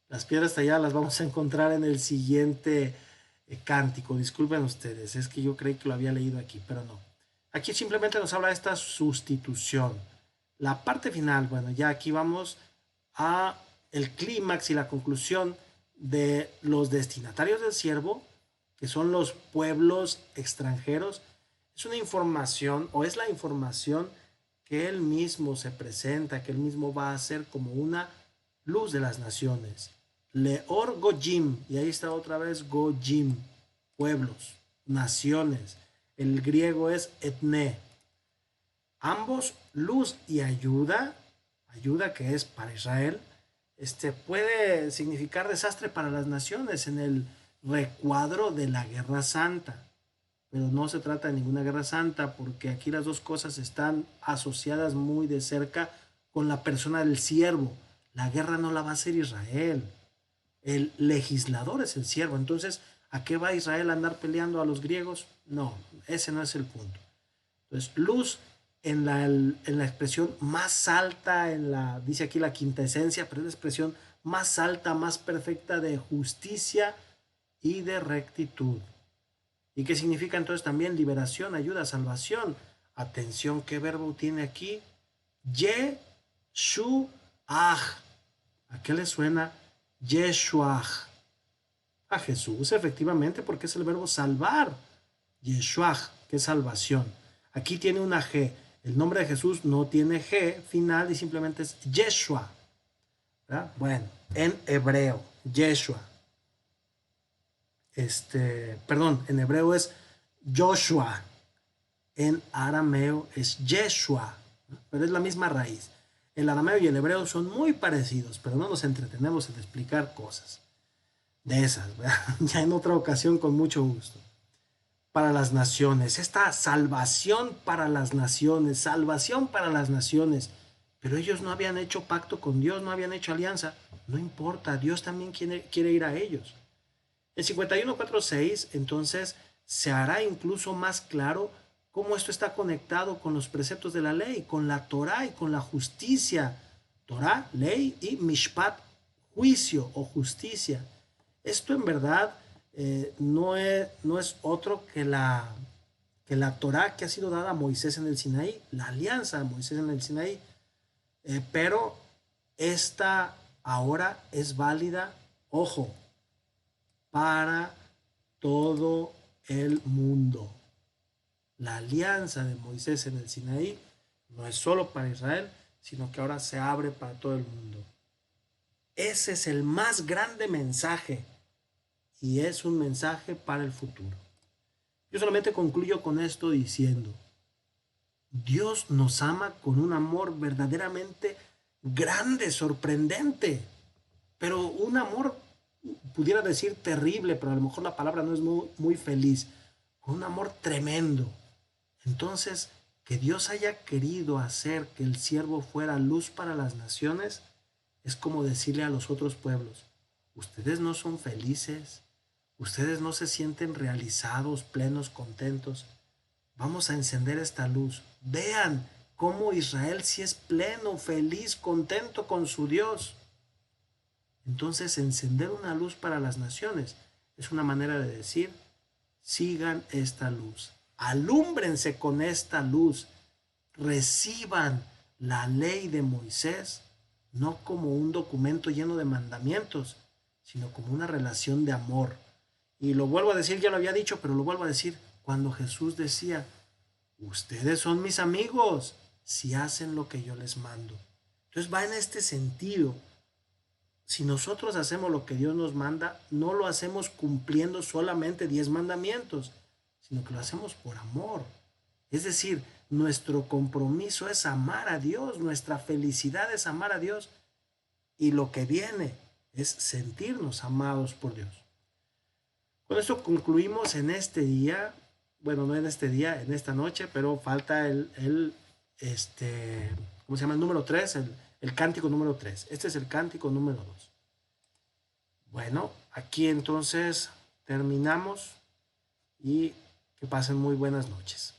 las vamos a encontrar en el siguiente cántico. Disculpen ustedes, es que yo creí que lo había leído aquí, pero no. Aquí simplemente nos habla de esta sustitución. La parte final, bueno, ya aquí vamos a el clímax y la conclusión de los destinatarios del siervo, que son los pueblos extranjeros. Es una información, o es la información que él mismo se presenta, que él mismo va a ser como una luz de las naciones. Leor Gojim, y ahí está otra vez Gojim, pueblos, naciones. El griego es etne. Ambos, luz y ayuda que es para Israel, puede significar desastre para las naciones en el recuadro de la Guerra Santa. Pero no se trata de ninguna guerra santa, porque aquí las dos cosas están asociadas muy de cerca con la persona del siervo. La guerra no la va a hacer Israel. El legislador es el siervo. Entonces, ¿a qué va Israel a andar peleando a los griegos? No, ese no es el punto. Entonces, luz en la expresión más alta, dice aquí la quinta esencia, pero es la expresión más alta, más perfecta de justicia y de rectitud. ¿Y qué significa entonces también liberación, ayuda, salvación? Atención, ¿qué verbo tiene aquí? Yeshuach. ¿A qué le suena Yeshuach? A Jesús, efectivamente, porque es el verbo salvar. Yeshuach, que es salvación. Aquí tiene una G. El nombre de Jesús no tiene G final y simplemente es Yeshua. ¿Verdad? Bueno, en hebreo, Yeshua. Perdón, en hebreo es Joshua. En arameo es Yeshua. Pero es la misma raíz. El arameo y el hebreo son muy parecidos, pero no nos entretenemos en explicar cosas de esas, ¿verdad? Ya en otra ocasión con mucho gusto. Para las naciones, esta salvación para las naciones, salvación para las naciones. Pero ellos no habían hecho pacto con Dios, no habían hecho alianza. No importa, Dios también quiere ir a ellos. En 51:4-6, entonces, se hará incluso más claro cómo esto está conectado con los preceptos de la ley, con la Torah y con la justicia. Torah, ley y mishpat, juicio o justicia. Esto en verdad no es otro que la Torah que ha sido dada a Moisés en el Sinaí, la alianza de Moisés en el Sinaí. Pero esta ahora es válida, ojo, para todo el mundo. La alianza de Moisés en el Sinaí no es solo para Israel, sino que ahora se abre para todo el mundo. Ese es el más grande mensaje y es un mensaje para el futuro. Yo solamente concluyo con esto diciendo, Dios nos ama con un amor verdaderamente grande, sorprendente, pero un amor, pudiera decir terrible, pero a lo mejor la palabra no es muy feliz, con un amor tremendo. Entonces, que Dios haya querido hacer que el siervo fuera luz para las naciones, es como decirle a los otros pueblos, ustedes no son felices, ustedes no se sienten realizados, plenos, contentos. Vamos a encender esta luz. Vean cómo Israel sí es pleno, feliz, contento con su Dios. Entonces, encender una luz para las naciones es una manera de decir, sigan esta luz, alúmbrense con esta luz, reciban la ley de Moisés, no como un documento lleno de mandamientos, sino como una relación de amor. Y lo vuelvo a decir, ya lo había dicho, pero lo vuelvo a decir, cuando Jesús decía, ustedes son mis amigos si hacen lo que yo les mando. Entonces va en este sentido. Si nosotros hacemos lo que Dios nos manda, no lo hacemos cumpliendo solamente 10 mandamientos, sino que lo hacemos por amor. Es decir, nuestro compromiso es amar a Dios, nuestra felicidad es amar a Dios y lo que viene es sentirnos amados por Dios. Con esto concluimos en este día, bueno, no en este día, en esta noche, pero falta ¿cómo se llama? El número 3, el cántico número 3. Este es el cántico número 2. Bueno, aquí entonces terminamos y que pasen muy buenas noches.